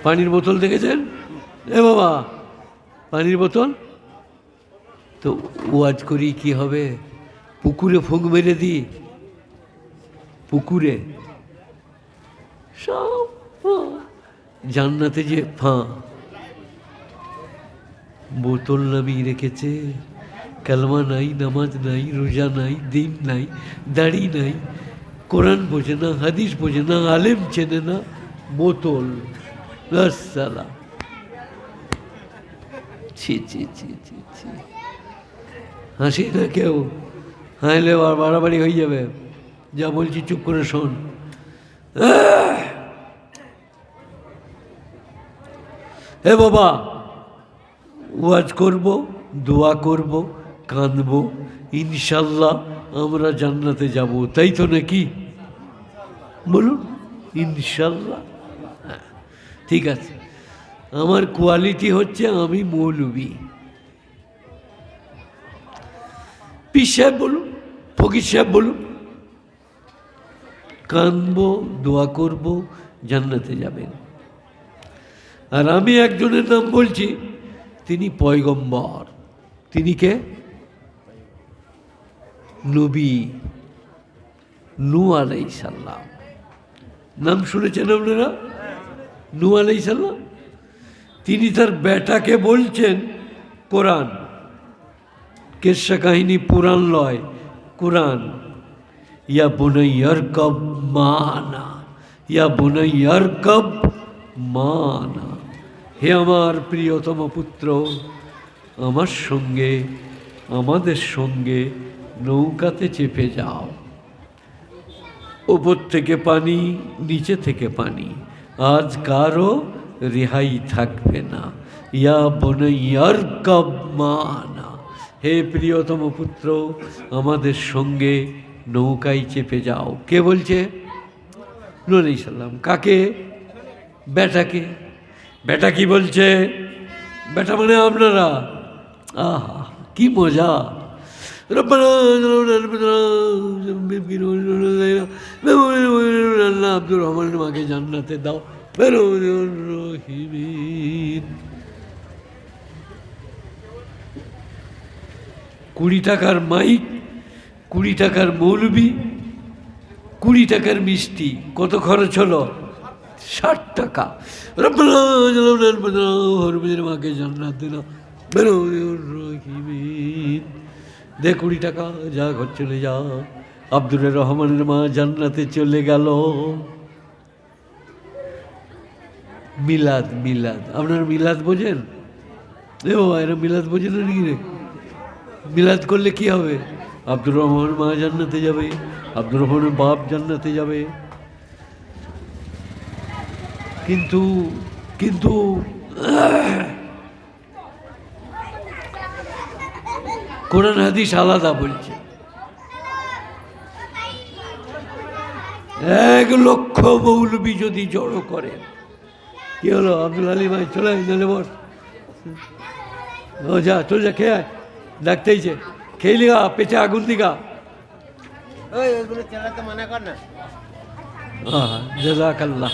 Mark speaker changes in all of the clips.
Speaker 1: পানির বোতল দেখেছেন? এ বাবা, পানির বোতল তো ওয়াজ করি কি হবে? পুকুরে ফুঁক মেরে দিই, পুকুরে সব জান্নাতে যে ফাঁ বোতল নামিয়ে রেখেছে। কালমা নাই, নামাজ নাই, রোজা নাই, দিন নাই, দাড়ি নাই, কোরআন বোঝে না, হাদিস বোঝে না, আলেম চেনে না, বোতল। সালা ছি ছি ছি ছি ছি, হাসি না কেউ, হাসলে বাড়াবাড়ি হয়ে যাবে। যা বলছি চুপ করে শোন। এ বাবা, ওয়াজ করব, দোয়া করব, কাঁদব, ইনশাল্লাহ আমরা জান্নাতে যাব, তাই তো নাকি? বলুন ইনশাল্লাহ। হ্যাঁ ঠিক আছে, আমার কোয়ালিটি হচ্ছে আমি মৌলবি। পীর সাহেব বলুন, ফকির সাহেব বলুন, কাঁদব, দোয়া করব, জান্নাতে যাবেন। আর আমি একজনের নাম বলছি, তিনি পয়গম্বর। তিনি কে? নবী নূহ আলাইহিস সালাম। নাম শুনেছেন আপনারা? নূহ আলাইহিস সালাম। তিনি তার বেটাকে বলছেন কোরআন, কেসা কাহিনী পুরাণ লয়, কোরআন, ইয়া বুনাইয়ারকাব মানা, ইয়া বুনাইয়ারকাব মানা, হে আমার প্রিয়তম পুত্র, আমার সঙ্গে, আমাদের সঙ্গে নৌকাতে চেপে যাও। ওপর থেকে পানি, নিচে থেকে পানি, আজ কারো রেহাই থাকবে না। ইয়া বুনাইয়ারকাব মানা, হে প্রিয়তম পুত্র, আমাদের সঙ্গে নৌকায় চেপে যাও। কে বলছে? নূহ আলাইহিস সালাম। কাকে? বেটাকে। বেটা কি বলছে? বেটা মানে আপনারা। আহা কি মজা! আব্দুর রহমানের মাকে জান্নাতে দাও। 20 টাকার মাইক, 20 টাকার মৌলবি, 20 টাকার মিষ্টি, কত খরচ হলো? 60 টাকা। হরমের মাকে জান্নাতে দাও, দে 20 টাকা, যা ঘর চলে যা। আব্দুর রহমানের মা জান্নাতে চলে গেল। মিলাদ, মিলাদ, আপনার মিলাদ বোঝেন? এ বাবা, এরা মিলাদ বোঝেন নাকি রে? মিলাদ করলে কি হবে? আব্দুর রহমানের মা জান্নাতে যাবে, আব্দুর রহমানের বাপ জান্নাতে যাবে। কিন্তু কিন্তু কোরআন হাদিস আলাদা বলছে। 1 লক্ষ মৌলবি যদি জড়ো করে, কি হলো? আব্দুল আলী ভাই চলে নালে বস, ও যা, চল যা, খেয়ে ডাকতেইছে, খেয়ে লিগা, পেটে আগুন দিগা। জাযাকাল্লাহ।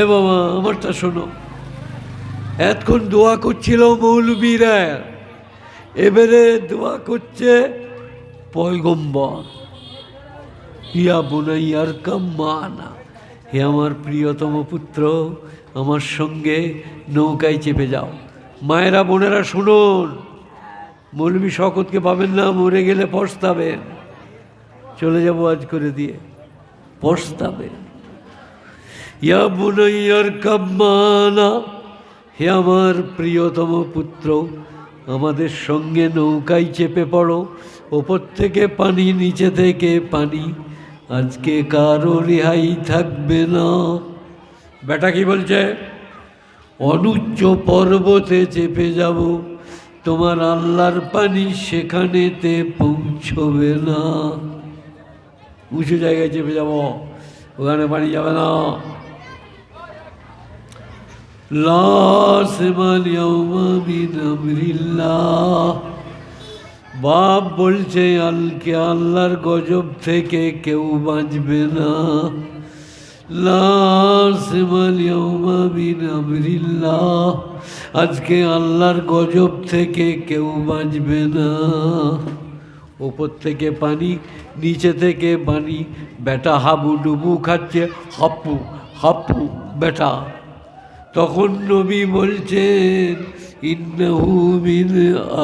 Speaker 1: এ বাবা, আমারটা শোনো। এতক্ষণ দোয়া করছিল মৌলবীরা, এবারে দোয়া করছে পয়গম্বর। ইয়া বুনাইয়ারকাব মানা, হে আমার প্রিয়তম পুত্র, আমার সঙ্গে নৌকায় চেপে যাও। মায়েরা, বোনেরা শুনুন, মৌলবী শওকতকে পাবেন না, মরে গেলে পস্তাবেন। চলে যাবো আজ করে দিয়ে, পস্তাবেন। ইয়া বুনাইয়ারকাব মানা, হে আমার প্রিয়তম পুত্র, আমাদের সঙ্গে নৌকায় চেপে পড়ো। ওপর থেকে পানি, নিচে থেকে পানি, আজকে কারো রেহাই থাকবে না। বেটা কি বলছে? অনুচ্চ পর্বতে চেপে যাব, তোমার আল্লাহর পানি সেখানেতে পৌঁছবে না। উঁচু জায়গায় চেপে যাব, ওখানে পানি যাবে না। বাপ বলছে আল্লাহর গজব থেকে কেউ বাঁচবে না। লা সিমাল ইয়াউমা মিন আমরিল্লাহ, আজকে আল্লাহর গজব থেকে কেউ বাঁচবে না। ওপর থেকে পানি, নিচে থেকে পানি, বেটা হাবুডুবু খাচ্ছে, হাপ্পু হাপ্পু বেটা। তখন নবী বলছেন ইন্নাহু মিন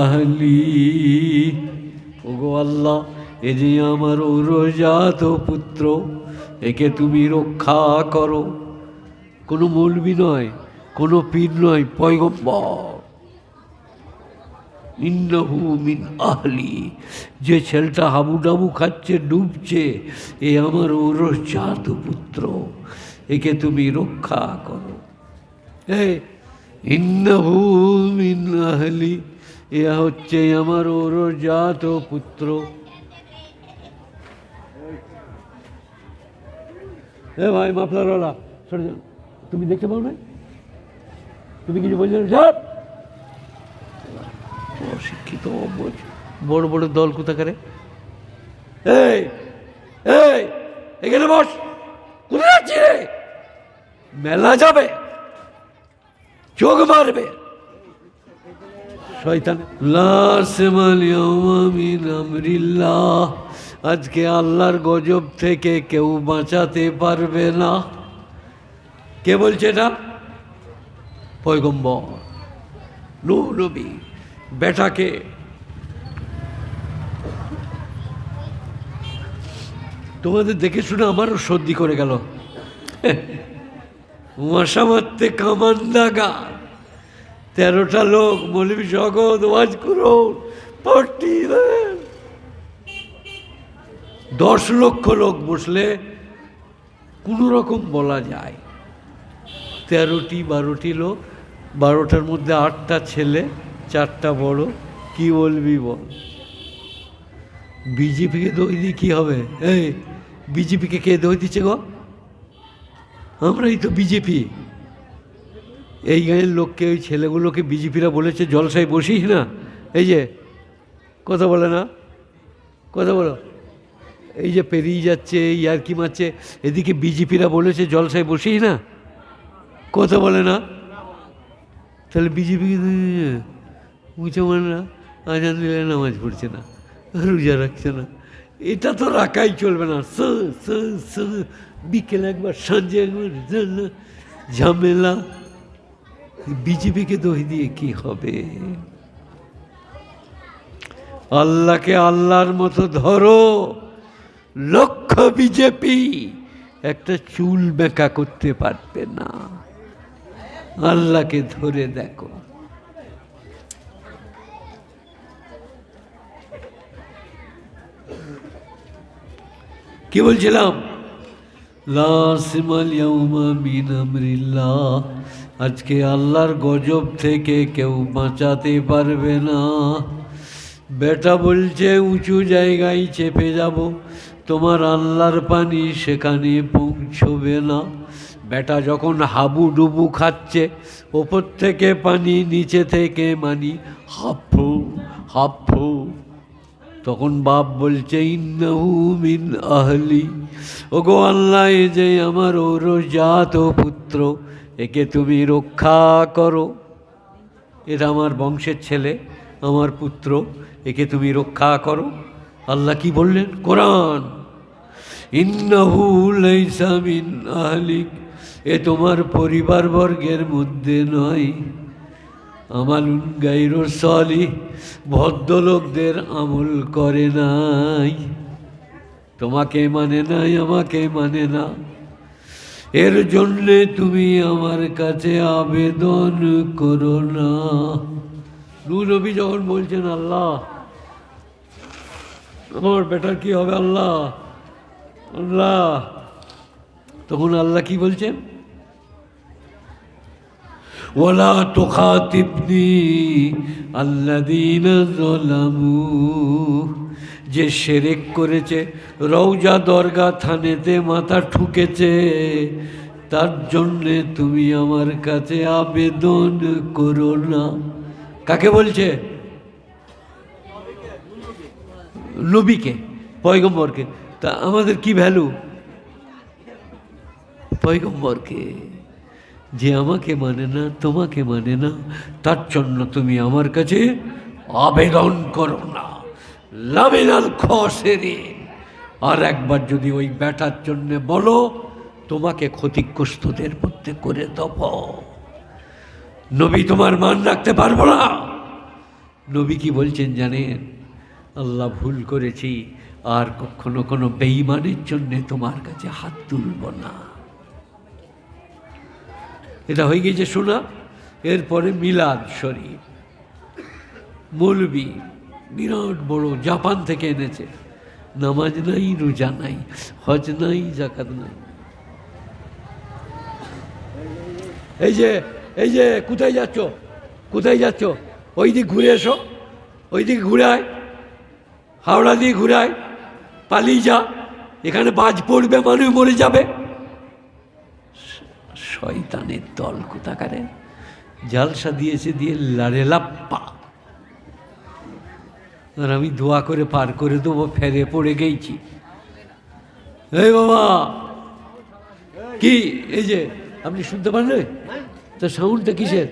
Speaker 1: আহলি, ওগো আল্লাহ, এ যে আমার ঔরজাত পুত্র, একে তুমি রক্ষা করো। কোনো মৌলবি নয়, কোনো পীর নয়, পয়গম্বর। ইন্নাহু মিন আহলি, যে ছেলেটা হাবুডাবু খাচ্ছে, ডুবছে, এ আমার ঔরজাত পুত্র, একে তুমি রক্ষা করো। ইন্নাহু মিন আহলি, এ হচ্ছে আমার ঔরজাত পুত্র। এ ভাই মাফলারওয়ালা, সরে যান, তুমি দেখতে পাও না? তুমি কিছু বলছো? অশিক্ষিত অবুঝ বড় বড় দল কোথাকারে। এই এই এখানে বস, কোথায় যাচ্ছি রে? মেলা যাবে, চোখ মারবে শয়তান। লা সিমাল ইয়াউমা মিন আমরিল্লাহ, আজকে আল্লাহর গজব থেকে কেউ বাঁচাতে পারবে না। কে বলছে এটা? পয়গম্বর নূহ নবী। বেটাকে তোমাদের দেখে শুনে আমারও সর্দি করে গেল। মশা মারতে কামান দাগা 13টা লোক, মৌলবি জগৎ ওয়াজ করুন, 10 লক্ষ লোক বসলে কোনো রকম বলা যায়। 13টি 12টি লোক, 12টার মধ্যে 8টা ছেলে, 4টা বড়, কি বলবি বল? বিজেপিকে দই দিয়ে কী হবে? এই বিজেপিকে কে দই দিচ্ছে গো? আমরাই তো বিজেপি। এই গাঁয়ের লোককে, ওই ছেলেগুলোকে বিজেপিরা বলেছে জলসায় বসিস না। এই যে কথা বলে না, কথা বলো, এই যে পেরিয়ে যাচ্ছে, ইয়ার্কি মারছে, এদিকে বিজেপিরা বলেছে জলসায় বসিস না, কথা বলে না। তাহলে বিজেপিকে মুসলমানরা আজান দিলে নামাজ পড়ছে না, রোজা রাখছে না, এটা তো রাখাই চলবে না। বিকেল একবার, সঞ্জে একবার, ঝামেলা। বিজেপিকে দোষ দিয়ে কি হবে? আল্লাহকে আল্লাহর মতো ধরো। লক্ষ বিজেপি একটা চুল বেঁকা করতে পারবে না। আল্লাহকে ধরে দেখো। কি বলছিলাম? লা সিমাল ইয়াউমা মিন আমরিল্লাহ, আজকে আল্লাহর গজব থেকে কেউ বাঁচাতে পারবে না। বেটা বলছে উঁচু জায়গায় চেপে যাব, তোমার আল্লাহর পানি সেখানে পৌঁছবে না। বেটা যখন হাবুডুবু খাচ্ছে, ওপর থেকে পানি, নিচে থেকে মানি, হাফু হাফু, তখন বাপ বলছে ইন্নাহু মিন আহলি, ওগো আল্লাহ, এ যে আমার ঔরজাত পুত্র, একে তুমি রক্ষা করো। এটা আমার বংশের ছেলে, আমার পুত্র, একে তুমি রক্ষা করো। আল্লাহ কি বললেন? কোরআন, ইন্নাহু লাইসা মিন আহলিক, এ তোমার পরিবারবর্গের মধ্যে নয়। আমালুন গায়রু সালিহ, ভদ্রলোকদের আমল করে নাই, তোমাকে মানে নাই, আমাকে মানে না, এর জন্যে তুমি আমার কাছে আবেদন করো না। নূহ নবী যখন বলছেন আল্লাহ আমার বেটার কি হবে, আল্লাহ আল্লাহ, তখন আল্লাহ কি বলছেন? ওয়ালা তুখাতিবনি আল্লাযীনা যালামু, যে শিরক করেছে, রওজা দরগা থানেতে মাথা ঠুকেছে, তার জন্যে তুমি আমার কাছে আবেদন করো না। কাকে বলছে? নবীকে, পয়গম্বরকে। তা আমাদের কি ভ্যালু? পয়গম্বরকে, যে আমাকে মানে না, তোমাকে মানে না, তার জন্য তুমি আমার কাছে আবেদন করো না, লামিনাল খাসিরিন। আর একবার যদি ওই ব্যাটার জন্যে বলো, তোমাকে ক্ষতিগ্রস্তদের মধ্যে করে দেব। নবী তোমার মান রাখতে পারবো না। নবী কি বলছেন জানেন? আল্লাহ, ভুল করেছি, আর কখনো কোনো বেঈমানের জন্যে তোমার কাছে হাত তুলব না। এটা হয়ে গেছে শোনা। এরপরে মিলাদ শরীফ, মৌলবি বিরাট বড়, জাপান থেকে এনেছে। নামাজ নাই, রোজা নাই, হজ নাই, জাকাত নাই। এই যে কোথায় যাচ্ছ, কোথায় যাচ্ছ? ওই দিক ঘুরে এসো, ওই দিক ঘুরে আয়, হাওড়া দিয়ে ঘুরে আয়, পালিয়ে যা, এখানে বাজ পড়বে, মানুষ মরে যাবে। শয়তানের দল কোথাকারে, জালসা দিয়েছে, দিয়ে লারে লাপ্পা। আর আমি দোয়া করে পার করে দেবো, ফেরে পড়ে গেছি। এই বাবা, কি এই যে আপনি শুনতে পারলে? তো সাউন্ডটা কিসের?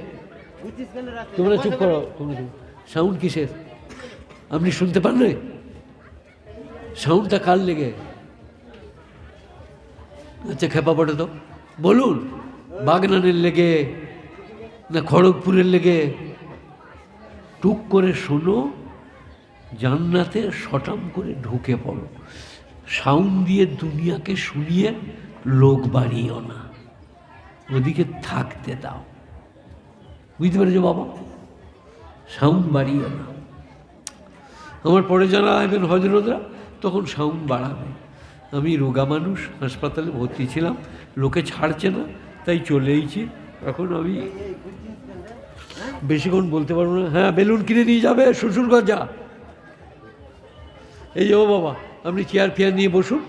Speaker 1: তোমরা চুপ করো, সাউন্ড কিসের? আপনি শুনতে পারলে? সাউন্ডটা কার লেগে? আচ্ছা, খেপা পড়ে তো বলুন, বাগনানের লেগে না খড়গপুরের লেগে? টুক করে শোনো, জান্নাতে শটাম করে ঢুকে পড়ো। সাউন্ড দিয়ে দুনিয়াকে শুনিয়ে লোক বাড়িও না, ওদিকে থাকতে দাও। বুঝতে পেরেছো বাবা? সাউন্ড বাড়িও না। আমার পরে যারা আসবেন হজরতরা, তখন সাউন্ড বাড়াবে। আমি রোগা মানুষ, হাসপাতালে ভর্তি ছিলাম, লোকে ছাড়ছে না, তাই চলেইছি। এখন আমি বেশিক্ষণ বলতে পারবো না। হ্যাঁ, বেলুন কিনে নিয়ে যাবে, শ্বশুরঘর যা। এই যে ও বাবা, আপনি চেয়ার ফেয়ার নিয়ে বসুন।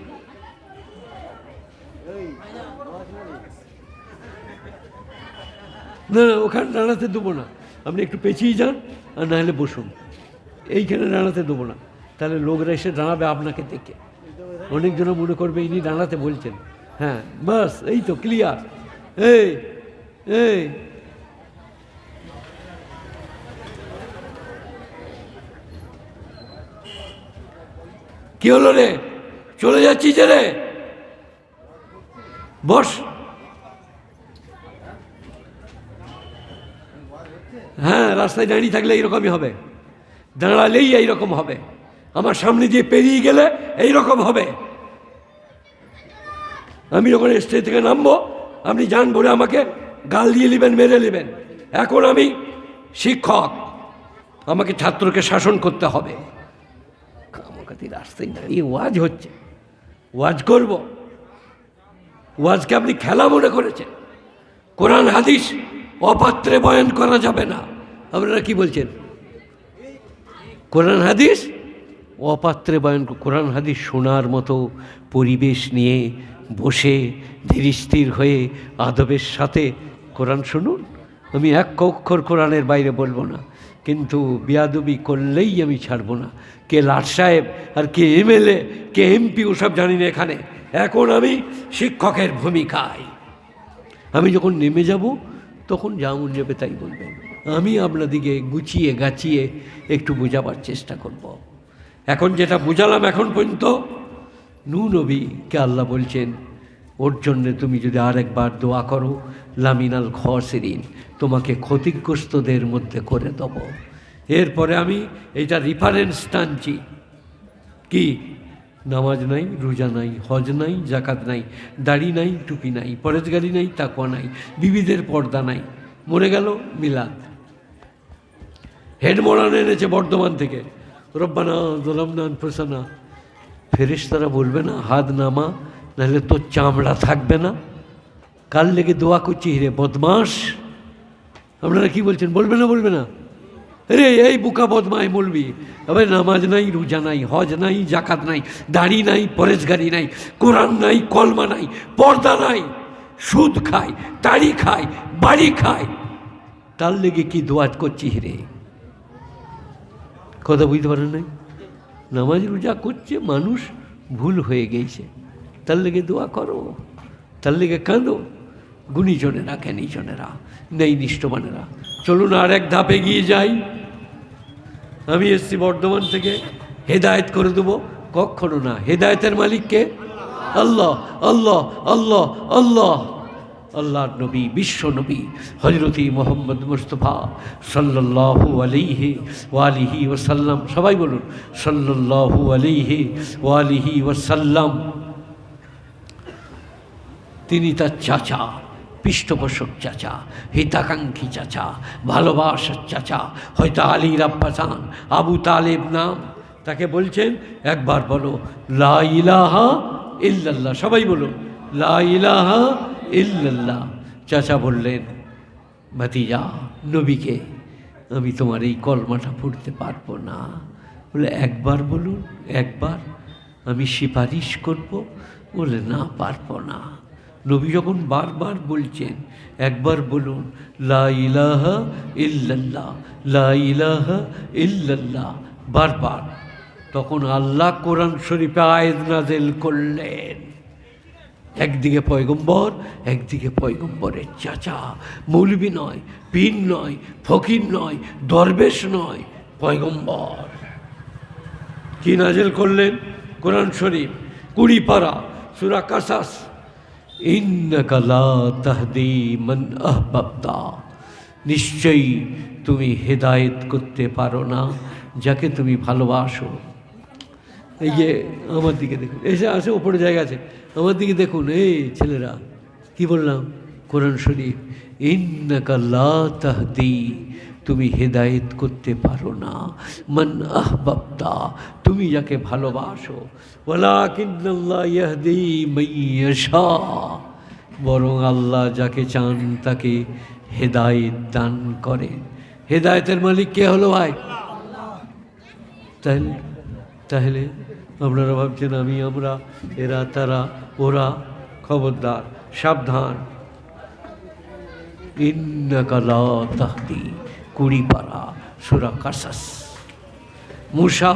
Speaker 1: না না, ওখানে দাঁড়াতে দেবো না, আপনি একটু পেঁচিয়ে যান, আর নাহলে বসুন। এইখানে দাঁড়াতে দেবো না, তাহলে লোকরা এসে দাঁড়াবে আপনাকে দেখে, অনেকজন মনে করবে ইনি দাঁড়াতে বলছেন। হ্যাঁ, বাস, এই তো ক্লিয়ার। এই এই কি হলো রে? চলে যাচ্ছি যে রে, বস। হ্যাঁ, রাস্তায় দাঁড়িয়ে থাকলে এইরকমই হবে, দাঁড়ালেই এইরকম হবে, আমার সামনে দিয়ে পেরিয়ে গেলে এইরকম হবে। আমি যখন স্টেজ থেকে নামবো, আপনি যান বলে আমাকে গাল দিয়ে নেবেন, মেরে নেবেন। এখন আমি শিক্ষক, আমাকে ছাত্রকে শাসন করতে হবে। কামকাতি রাস্তায় দাঁড়িয়ে ওয়াজ হচ্ছে, ওয়াজ করব। ওয়াজকে আপনি খেলা মনে করেছেন। কোরআন হাদিস অপাত্রে বয়ান করা যাবে না। আপনারা কি বলছেন? কোরআন হাদিস অপাত্রে বয়ান, কোরআন হাদিস শোনার মতো পরিবেশ নিয়ে বসে ধীরস্থির হয়ে আদবের সাথে কোরআন শুনুন। আমি এক অক্ষর কোরআনের বাইরে বলবো না, কিন্তু বেয়াদবি করলেই আমি ছাড়বো না। কে লাট সাহেব আর কে এমএলএ, কে এমপি, ওসব জানি না এখানে। এখন আমি শিক্ষকের ভূমিকায়। আমি যখন নেমে যাব, তখন যা মন যাবে তাই বলবেন। আমি আপনাদিকে গুছিয়ে গাছিয়ে একটু বোঝাবার চেষ্টা করব। এখন যেটা বোঝালাম এখন পর্যন্ত, নূহ নবীকে আল্লাহ বলছেন, ওর জন্যে তুমি যদি আরেকবার দোয়া করো, লামিনাল খাসিরিন, তোমাকে ক্ষতিগ্রস্তদের মধ্যে করে দেব। এরপরে আমি এইটা রেফারেন্স টানছি, কি? নামাজ নাই, রোজা নাই, হজ নাই, জাকাত নাই, দাড়ি নাই, টুপি নাই, পরেজগারি নাই, তাকওয়া নাই, বিবিদের পর্দা নাই, মরে গেল মিলাদ। হেড মোড়ান এনেছে বর্ধমান থেকে, রব্বানা যালামনা আনফুসানা। ফেরেশতারা বলবে না, হাত নামা, নাহলে তোর চামড়া থাকবে না। কাল লেগে দোয়া করছি, রে বদমাস। আপনারা কি বলছেন? বলবে না, বলবে না? রে এই বুকা বদমাই বলবি, আবার নামাজ নাই, রোজা নাই, হজ নাই, জাকাত নাই, দাড়ি নাই, পরেজগারি নাই, কোরআন নাই, কলমা নাই, পর্দা নাই, সুদ খায়, তাড়ি খায়, বাড়ি খায়, তার লেগে কি দোয়া করছি রে? কথা বুঝতে পারেন নাই? নামাজ রোজা করছে মানুষ, ভুল হয়ে গেছে, তার লেগে দোয়া করো। তার লেগে কাঁদো। গুণীজনেরা, জ্ঞানীজনেরা, নেই নিষ্ঠবানেরা, চলুন আর এক ধাপ এগিয়ে যাই। আমি এসছি বর্ধমান থেকে, হেদায়েত করে দেবো? কখনো না। হেদায়েতের মালিককে আল্লাহ, আল্লাহ, আল্লাহ, আল্লাহ। আল্লাহর নবী, বিশ্ব নবী হযরতি মুহাম্মদ মুস্তাফা সাল্লাল্লাহু আলাইহি ওয়ালিহি ওয়াসাল্লাম, সবাই বলুন সাল্লাল্লাহু আলাইহি ওয়ালিহি ওয়াসাল্লাম। তিনি তার চাচা, পৃষ্ঠপোষক চাচা, হিতাকাঙ্ক্ষী চাচা, ভালোবাসার চাচা, হয়তো আলীর আব্বাজান আবু তালেব নাম, তাকে বলছেন একবার বলো লা ইলাহা ইল্লাল্লাহ। সবাই বলুন লা ইলাহা ইল্লাল্লাহ। চাচা বললেন, ভাতিজা নবীকে, আমি তোমার এই কলমাটা পড়তে পারবো না। বলে একবার বলুন, একবার আমি সিফারিশ করব। বলে না, পারবো না। নবী যখন বারবার বলছেন একবার বলুন লা ইলাহা ইল্লাল্লাহ, লা ইলাহা ইল্লাল্লাহ, বারবার, তখন আল্লাহ কোরআন শরীফে আয়াত নাযিল করলেন। একদিকে পয়গম্বর, একদিকে পয়গম্বরের চাচা, মৌলবি নয়, পীর নয়, ফকির নয়, দরবেশ নয়, পয়গম্বর। কি নাযিল করলেন? কোরআন শরীফ 20 পারা, সূরা কাসাস। ইন্নাকা লা তাহদি মান আহবাবতা, নিশ্চয়ই তুমি হেদায়েত করতে পারো না যাকে তুমি ভালোবাসো। এই যে আমার দিকে দেখুন, এসে আসে ওপরে জায়গা আছে, আমার দিকে দেখুন। এই ছেলেরা, কি বললাম? কোরআন শরীফ, ইন্নাকা লা তাহদি, তুমি হেদায়েত করতে পারো না মান আহবাবতা, তুমি যাকে ভালোবাসো। ওয়ালাকিন্নাল্লাহ ইয়াহদি মান ইয়াশা, বরং আল্লাহ যাকে চান তাকে হেদায়েত দান করেন। হেদায়েতের মালিক কে হলো ভাই? তাহলে আপনারা ভাবছেন আমি, আমরা, এরা, তারা, ওরা। খবরদার, সাবধান। ইন্নাকা লা তাহদি, 20 পারা, সূরা কাসাস। মূসা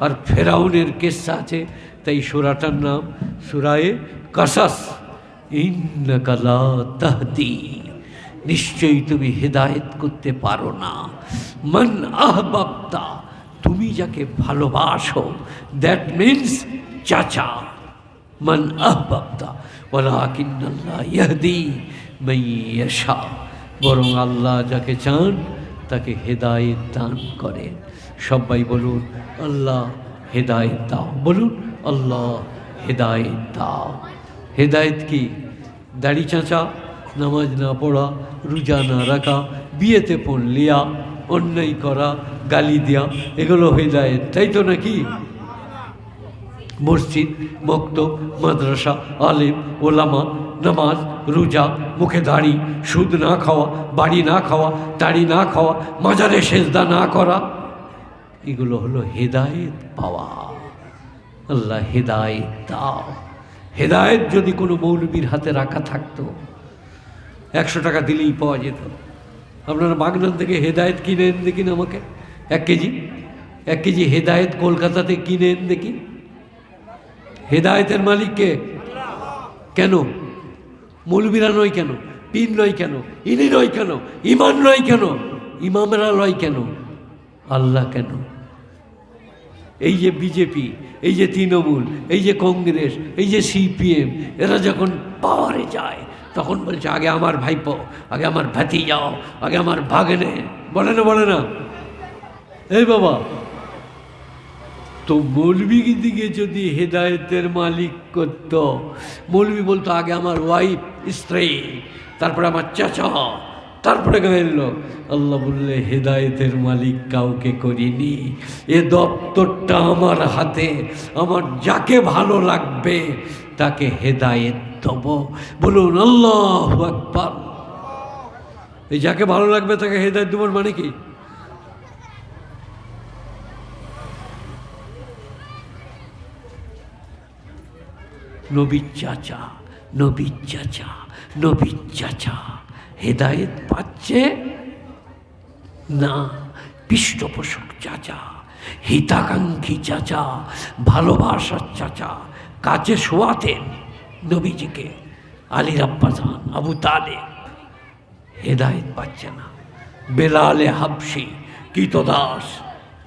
Speaker 1: আর ফেরাউনের কিসসা আছে, তাই সূরাটার নাম সূরায়ে কাসাস। ইন্নাকা লা তাহদি, নিশ্চয়ই তুমি হেদায়েত করতে পারো না মান আহবাবতা, তুমি যাকে ভালোবাসো। দ্যাট মিনস চাচা, মান আহবাবতা। ওয়ালাকিন্নাল্লাহ ইয়াহদি মান ইয়াশা, বরং আল্লাহ যাকে চান তাকে হেদায়েত দান করেন। সবাই বলুন আল্লাহ হেদায়েত দাও। বলুন আল্লাহ হেদায়েত দাও। হেদায়েত কি? দাড়ি চাঁচা, নামাজ না পড়া, রোজা না রাখা, বিয়েতে পণ লিয়া, অন্যায় করা, গালি দেওয়া, এগুলো হেদায়েত, তাই তো নাকি? মসজিদ, মক্তব, মাদ্রাসা, আলেম, ওলামা, নামাজ, রোজা, মুখে দাড়ি, সুদ না খাওয়া, বাড়ি না খাওয়া, দাড়ি না খাওয়া, মাজারে সেজদা না করা, এগুলো হলো হেদায়েত পাওয়া। আল্লাহ হেদায়েত দাও। হেদায়েত যদি কোনো মৌলবীর হাতে রাখা থাকতো, 100 টাকা দিলেই পাওয়া যেত। আপনারা বাগনান থেকে হেদায়েত কিনে এনে দেখি না আমাকে, 1 কেজি হেদায়েত কলকাতাতে কিনে এনে দেখি। হেদায়েতের মালিককে? কেন? মৌলবীরা নয় কেন? পীর নয় কেন? ইনি নয় কেন? ইমাম নয় কেন? ইমামরা নয় কেন? আল্লাহ কেন? এই যে বিজেপি, এই যে তৃণমূল, এই যে কংগ্রেস, এই যে সিপিএম, এরা যখন পাওয়ারে যায় তখন বলছে আগে আমার ভাইপো, আগে আমার ভাতিজাও, আগে আমার ভাগ্নে, বলে না? বলে না? এই বাবা, তো মৌলবী দিকে যদি হেদায়েতের মালিক করত, মৌলবী বলতো আগে আমার ওয়াইফ, স্ত্রী, তারপরে আমার চাচা, তারপরে গায়ের লোক। আল্লাহ বললে হেদায়েতের মালিক কাউকে করিনি, এ দপ্তরটা আমার হাতে, আমার যাকে ভালো লাগবে তাকে হেদায়েত দেব। বলুন আল্লাহু আকবার। এই যাকে ভালো লাগবে তাকে হেদায়েত দেবার মানে কি? নবীর চাচা, নবীর চাচা, নবীর চাচা হেদায়েত পাচ্ছে না। পৃষ্ঠপোষক চাচা, হিতাকাঙ্ক্ষী চাচা, ভালোবাসার চাচা, কাছে শোয়াতেন নবীজিকে। আলীর আব্বাজান আবু তালেব হেদায়েত পাচ্ছে না। বেলালে হাবশি কীতদাস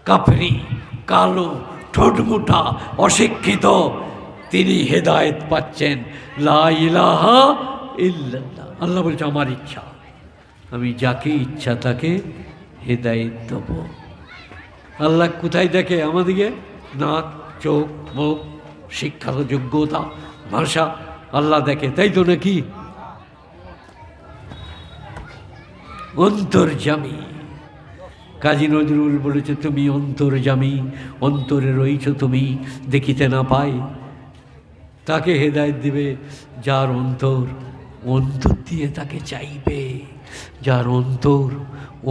Speaker 1: কাফরি কালো ঠোঁটমোটা অশিক্ষিত, তিনি হেদায়েত পাচ্ছেন। লা ইলাহা ইল্লাল্লাহ। আল্লাহ বলছে আমার ইচ্ছা, আমি যাকে ইচ্ছা তাকে হেদায়েত দেব। আল্লাহ কোথায় দেখে আমাদেরকে? নাক, চোখ, মুখ, শিক্ষার যোগ্যতা, ভাষা আল্লাহ দেখে, তাই তো নাকি? অন্তর্যামী কাজী নজরুল বলেছে, তুমি অন্তর্যামী, অন্তরে রয়েছ তুমি, দেখিতে না পাই। তাকে হেদায়েত দিবে যার অন্তর, অন্তর দিয়ে তাকে চাইবে। যার অন্তর,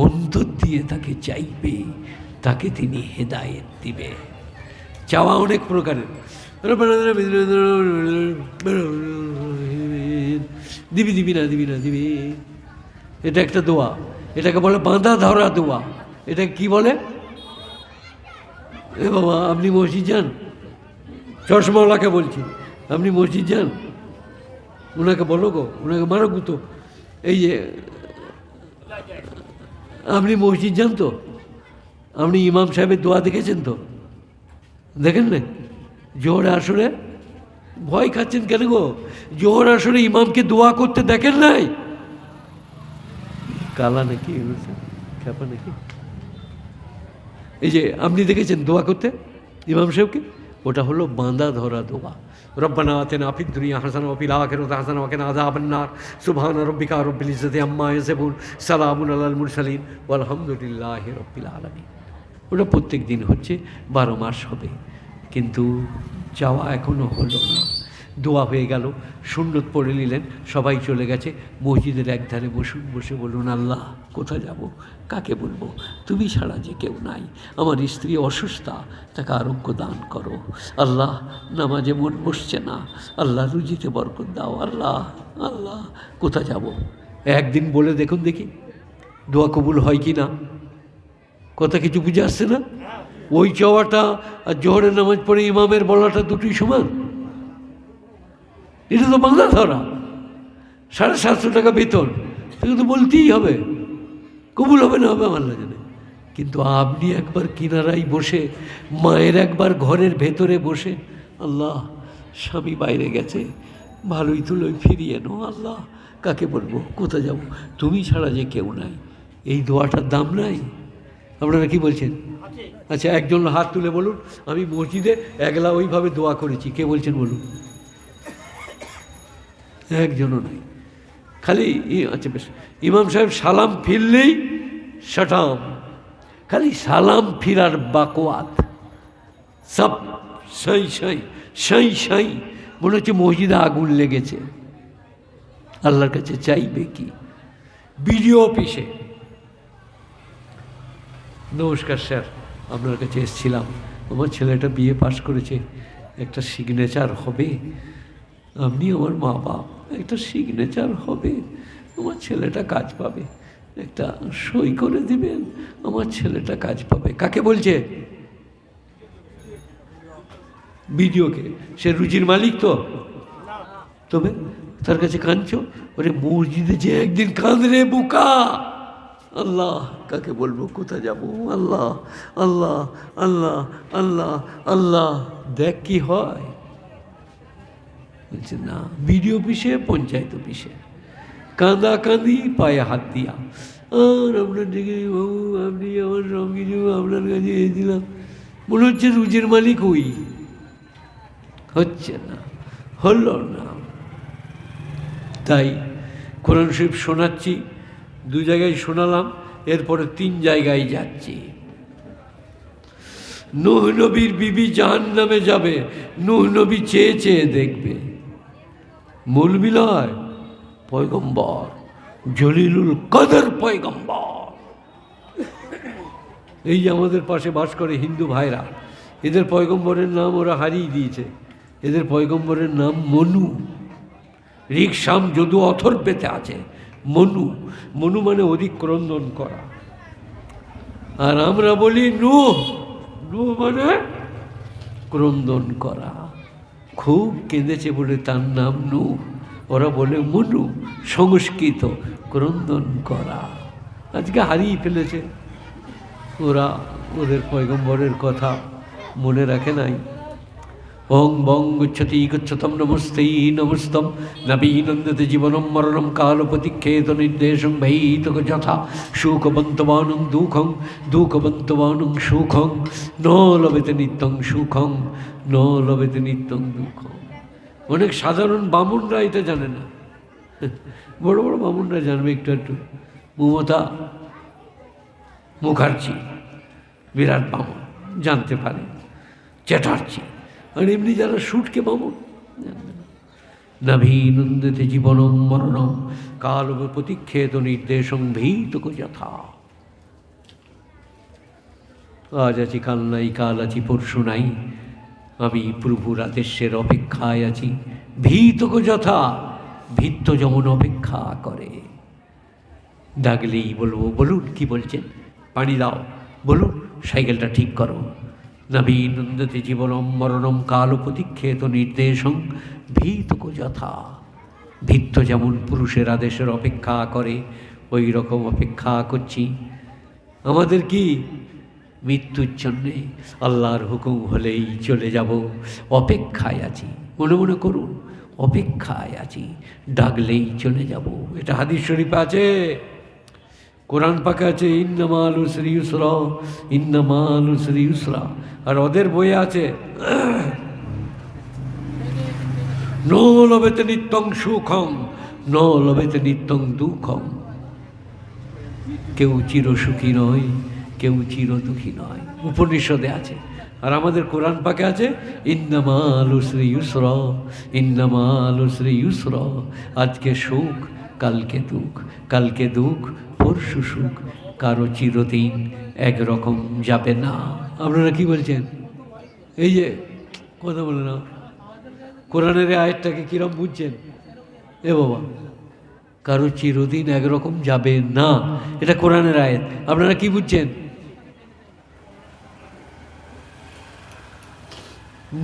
Speaker 1: অন্তর দিয়ে তাকে চাইবে, তাকে তিনি হেদায়েত দিবে। চাওয়া অনেক প্রকারের, দিবি দিবি না দিবি না দিবি, এটা একটা দোয়া। এটাকে বলে বাঁধা ধরা দোয়া। এটা কি বলে? এ বাবা, আপনি মসজিদ যান? চশমাওয়ালাকে বলছি, আপনি মসজিদ যান? ওনাকে বলো গো, ওনাকে মারো তো। এই যে আপনি মসজিদ যান তো? আপনি ইমাম সাহেবের দোয়া দেখেছেন তো? দেখেন না? জোহর আসরে ভয় খাচ্ছেন কেন গো? জোহর আসরে ইমামকে দোয়া করতে দেখেন নাই? কালা নাকি, খ্যাপা নাকি? এই যে আপনি দেখেছেন দোয়া করতে ইমাম সাহেবকে? ওটা হলো বাঁধা ধরা দোয়া। রব্বানা আতিনা ফিদ দুনিয়া হাসানা ওয়া ফিল আখিরাতি হাসানা ওয়া কিনা আযাবান নার সুবহানা রাব্বিকা রাব্বিল ইজ্জাতি আম্মা ইয়াসিফুন সালামুন আলাল মুরসালিন ওয়ালহামদুলিল্লাহি রাব্বিল আলামিন। ওটা প্রত্যেক দিন হচ্ছে, 12 মাস হবে, কিন্তু যাওয়া এখনও হলো না। দোয়া হয়ে গেল, সুন্নত পড়ে নিলেন, সবাই চলে গেছে। মসজিদের একধারে বসুন, বসে বলুন, আল্লাহ কোথায় যাব, কাকে বলবো? তুমি ছাড়া যে কেউ নাই। আমার স্ত্রী অসুস্থা, তাকে আরোগ্য দান করো। আল্লাহ নামাজে মন বসছে না, আল্লাহ রুজিতে বরকত দাও। আল্লাহ আল্লাহ কোথায় যাব? একদিন বলে দেখুন দেখি দোয়া কবুল হয় কি না। কথা কিছু বুঝে আসছে না? ওই চাওয়াটা আর জোহরের নামাজ পড়ে ইমামের বলাটা দুটোই সমান। এটা তো বাংলা ধরা। 750 টাকা বেতন, সেটা তো বলতেই হবে। কবুল হবে না হবে আমার লাগে না, কিন্তু আপনি একবার কিনারায় বসে, মায়ের একবার ঘরের ভেতরে বসে, আল্লাহ স্বামী বাইরে গেছে, ভালোই তুলোই ফিরিয়ে নো। আল্লাহ কাকে বলবো, কোথায় যাব, তুমি ছাড়া যে কেউ নাই। এই দোয়াটার দাম নাই? আপনারা কি বলছেন? আচ্ছা, একজন হাত তুলে বলুন, আমি মসজিদে একলা ওইভাবে দোয়া করেছি। কে বলছেন বলুন? একজনও নাই। খালি আচ্ছা বেশ, ইমাম সাহেব সালাম ফিরলেই শাটাম, খালি সালাম ফিরার বাকোয়াত, সব সাই সাই সাই সাই, মনে হচ্ছে মসজিদে আগুন লেগেছে। আল্লাহর কাছে চাইবে কি? বিডিও অফিসে, নমস্কার স্যার, আপনার কাছে এসেছিলাম, আমার ছেলেটা বিএ পাস করেছে, একটা সিগনেচার হবে। আপনি আমার মা বাপ, একটা সিগনেচার হবে, আমার ছেলেটা কাজ পাবে, একটা সই করে দিবেন, আমার ছেলেটা কাজ পাবে। কাকে বলছে? বিডিওকে। সে রুজির মালিক তো, তবে তার কাছে কাঁদছো? ওরে মসজিদে যে একদিন কাঁদরে বোকা। আল্লাহ কাকে বলবো, কোথায় যাব? আল্লাহ আল্লাহ আল্লাহ আল্লাহ আল্লাহ, দেখ কি হয়। বলছে না, বিডিও অফিসে, পঞ্চায়েত অফিসে কাঁদা কাঁদি, পায়ে হাত দিয়া, আর আপনার দিকে বাবু, আপনি আমার সব কিছু আপনার কাছে এসেছিলাম, মনে হচ্ছে রুজির মালিক ওই। হচ্ছে না, হলো না। তাই কোরআন শরীফ শোনাচ্ছি, 2 জায়গায় শোনালাম, এরপরে 3 জায়গায় যাচ্ছি। নূহ নবীর বিবি জাহান্নামে যাবে, নূহ নবী চেয়ে চেয়ে দেখবে। মৌলবি নয়, পয়গম্বর, জলিলুল কদর পয়গম্বর। এই যে আমাদের পাশে বাস করে হিন্দু ভাইরা, এদের পয়গম্বরের নাম ওরা হারিয়ে দিয়েছে। এদের পয়গম্বরের নাম মনু। ঋক্সাম যদু অথর্বেতে আছে মনু। মনু মানে অধিক ক্রন্দন করা, আর আমরা বলি নূহ। নূহ মানে ক্রন্দন করা। খুব কেঁদেছে বলে তার নাম নূহ। ওরা বলে মনু, সংস্কৃত ক্রন্দন করা। আজকে হারিয়ে ফেলেছে ওরা, ওদের পয়গম্বরের কথা মনে রাখে নাই। ওং বং গচ্ছতি গচ্ছতম নমস্তেই নমস্তম নবীনন্দতে জীবনম মরণম কাল প্রতিক্ষেত নির্দেশং ভৈতক যথা সুখবন্তবানং দুঃখং দুঃখবন্তবানং সুখং ন লভেতে নিত্যং সুখং ন লভেতে নিত্যং দুঃখং। অনেক সাধারণ বামুনরা এটা জানে না, বড় বড় বামুনরা জানবে একটু একটু। মমতা মুখার্জি বিরাট বামুন, জানতে পারে। চ্যাটার্জি, আর এমনি যারা শুটকে বামুন জানবে না। নভীনন্দিতে জীবনম মরণম কাল প্রতিক্ষেত নির্দেশং ভীতক যথা। আজ আছি কাল নাই, কাল আছি পরশু নাই, আমি প্রভুর আদেশের অপেক্ষায় আছি। ভীতক যথা, ভীত্য যেমন অপেক্ষা করে। ডাকলেই বলবো, বলুন কি বলছেন, পানি দাও, বলুন সাইকেলটা ঠিক করো। নবীনন্দতে জীবনম মরণম কাল প্রতিক্ষেত নির্দেশং ভীতক যথা। ভীত্য যেমন পুরুষের আদেশের অপেক্ষা করে, ওই রকম অপেক্ষা করছি। আমাদের কি মৃত্যুর জন্যে আল্লাহর হুকুম হলেই চলে যাব, অপেক্ষায় আছি। মনে মনে করুন, অপেক্ষায় আছি, ডাকলেই চলে যাব। এটা হাদিস শরীফে আছে, কোরআন পাকে আছে, ইন্নামাল উসরি ইউসরা, ইন্নামাল উসরি ইউসরা। আর ওদের বইয়ে আছে ন লভেতে নিত্যং সুখং ন লভেতে নিত্যং দুঃখং। কেউ চিরসুখী নয়, কেউ চির দুঃখী নয়, উপনিষদে আছে। আর আমাদের কোরআন পাকে আছে ইন্নামাল উসরি ইউসরা, ইন্নামাল উসরি ইউসরা। আজকে সুখ, কালকে দুঃখ, কালকে দুঃখ, পরশু সুখ। কারো চিরদিন একরকম যাবে না। আপনারা কি বলছেন? এই যে কথা বলে না, কোরআনের আয়াতটাকে কিরম বুঝছেন? এ বাবা, কারো চিরদিন একরকম যাবে না, এটা কোরআনের আয়াত। আপনারা কি বুঝছেন?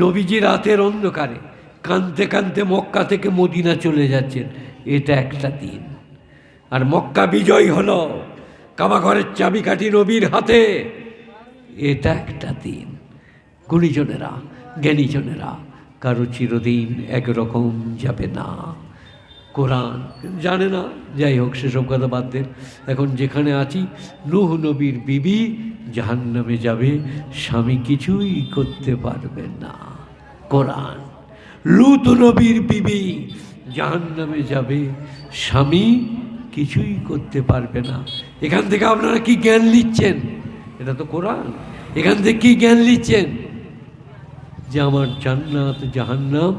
Speaker 1: নবীজি রাতের অন্ধকারে কাঁদতে কাঁদতে মক্কা থেকে মদিনা চলে যাচ্ছেন, এটা একটা দিন। আর মক্কা বিজয় হলো, কাবা ঘরের চাবিকাঠি নবীর হাতে, এটা একটা দিন। গুণীজনেরা, জ্ঞানীজনেরা, কারো চিরদিন একরকম যাবে না। কোরআন জানে না, যাই হোক সেসব কথা বাদ দেন। এখন যেখানে আছি, নূহ নবীর বিবি জাহান্নামে যাবে, স্বামী কিছুই করতে পারবে না। কোরআন, লূত নবীর বিবি জাহান্নামে যাবে, স্বামী কিছুই করতে পারবে না। এখান থেকে আপনারা কি জ্ঞান নিচ্ছেন? এটা তো কোরআন। এখান থেকে কি জ্ঞান নিচ্ছেন? যে আমার জান্নাত জাহান্নাম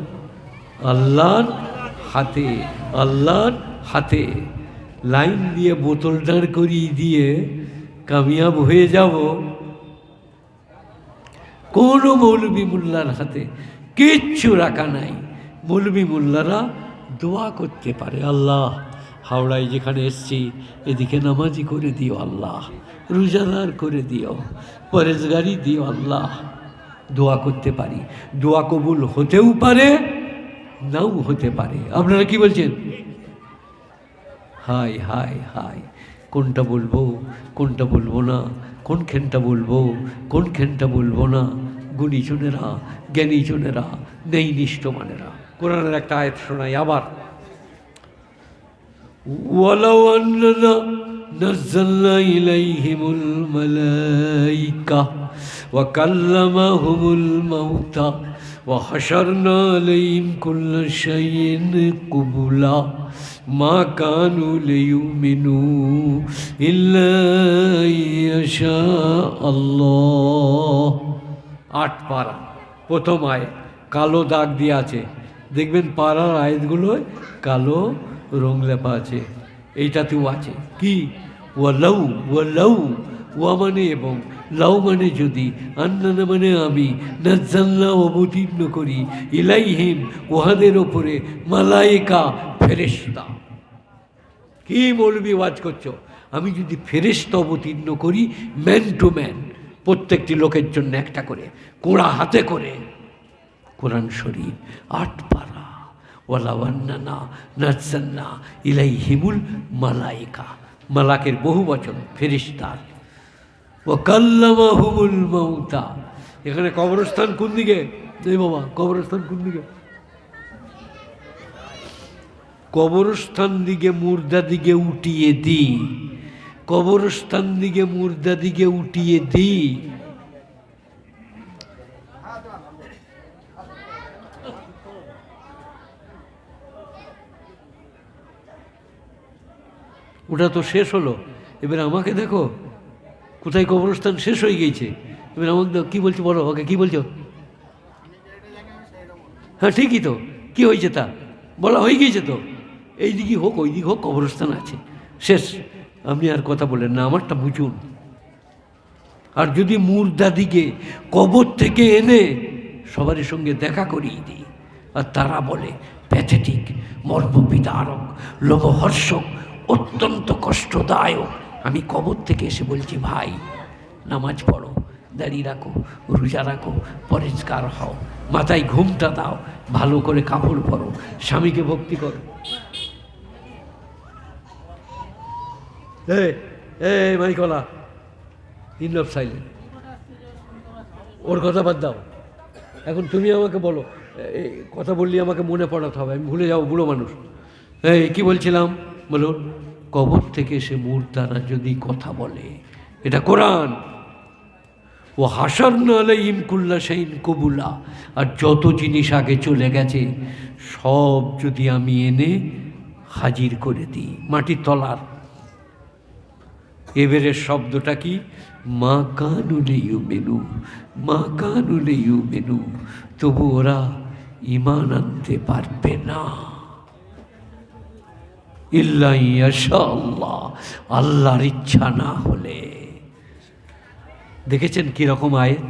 Speaker 1: আল্লাহর হাতে, আল্লাহর হাতে। লাইন দিয়ে বোতল দাঁড় করিয়ে দিয়ে কামিয়াব হয়ে যাব কোনো মৌলবী মোল্লার হাতে কিচ্ছু রাখা নাই। মৌলবী মোল্লারা দোয়া করতে পারে, আল্লাহ হাওড়ায় যেখানে এসছি এদিকে নামাজি করে দিও আল্লাহ, রোজাদার করে দিও, পরেজগারি দিও আল্লাহ। দোয়া করতে পারি, দোয়া কবুল হতেও পারে, নাও হতে পারে। আপনারা কি বলছেন? হায় হায় হায়, কোনটা বলবো কোনটা বলবো না, কোনখানটা বলবো কোনখানটা বলবো না। গুণীজনেরা, জ্ঞানীজনেরা, নেই নিষ্ঠমানেরা। কোরআনের একটা আয়াত শোনাই আবার। ওয়ালাউ আন্নানা নাযালনা ইলাইহিমুল মালাইকা ওয়া কাল্লামাহুমুল মাউতা ওয়া হাশারনা আলাইহিম কুল্লা শাইইন কুবুলা মা কানু লিয়ুমিনু ইল্লা ইয়াশা আল্লাহ। 8 পারা, প্রথম আয়াত কালো দাগ দিয়ে আছে, দেখবেন পাড়ার আয়াতগুলোয় কালো রং লেপা আছে। এইটাতেও আছে কি? ওয়ালাউ, ওয়ালাউ, ওয়া মানে এবং, লাউ মানে যদি, আন্নানা মানে আমি, নাজ্জালনা অবতীর্ণ করি, ইলাইহিম উহাদের ওপরে, মালাইকা ফেরেশতা। কি মৌলবি ওয়াজ করছো? আমি যদি ফেরেশতা অবতীর্ণ করি, ম্যান টু ম্যান, প্রত্যেকটি লোকের জন্য একটা করে, কোড়া হাতে করে। কোরআন শরীফ 8 পারা। ওয়ালাওয়ান্নানা নাজ্জালনা ইলাইহিমুল মালাইকা, মালাকের বহু বচন, ফেরেশতা। ওয়া কাল্লামাহুমুল মাউতা, এখানে কবরস্থান কোন দিকে? এই বাবা, কবরস্থান কোন দিকে? কবরস্থান দিকে মুর্দা দিকে উঠিয়ে দিই, কবরস্থান দিকে মুর্দা দিকে উঠিয়ে দিই। ওটা তো শেষ হলো, এবার আমাকে দেখো কোথায় কবরস্থান শেষ হয়ে গিয়েছে। এবার আমাকে কি বলছো বলো, ওকে কি বলছো? হ্যাঁ ঠিকই তো, কি হয়েছে তা বলা হয়ে গিয়েছে তো, এই দিকই হোক ওই দিক হোক কবরস্থান আছে, শেষ। আপনি আর কথা বলেন না, আমারটা বুঝুন। আর যদি মুর্দা দিকে কবর থেকে এনে সবারই সঙ্গে দেখা করিয়ে দিই, আর তারা বলে প্যাথেটিক, মর্মবিদারক, লোমহর্ষক, অত্যন্ত কষ্টদায়ক, আমি কবর থেকে এসে বলছি ভাই নামাজ পড়ো, দাঁড়িয়ে রাখো, রোজা রাখো, পরিষ্কার হও, মাথায় ঘুমটা দাও, ভালো করে কাপড় পরো, স্বামীকে ভক্তি করো। এই মাইকলা, ইন অফ সাইলেন্ট, ওর কথা বাদ দাও। এখন তুমি আমাকে বলো, এই কথা বললে আমাকে মনে পড়াতে হবে, আমি ভুলে যাবো, বুড়ো মানুষ। এই কি বলছিলাম বলুন? কবর থেকে সে মুর্দারা যদি কথা বলে, এটা কোরআন। ও হাসারনা আলাইহিম কুল্লা শাইইন কবুলা, আর যত জিনিস আগে চলে গেছে সব যদি আমি এনে হাজির করে দিই মাটির তলার। এবারের শব্দটা কি? মা কানুলে ইউমেনু, মা কানুলে ইউমেনু, তবু ওরা ঈমান আনতে পারবে না। ইল্লা ইয়াশা আল্লাহ, আল্লাহর ইচ্ছা না হলে। দেখেছেন কিরকম আয়াত?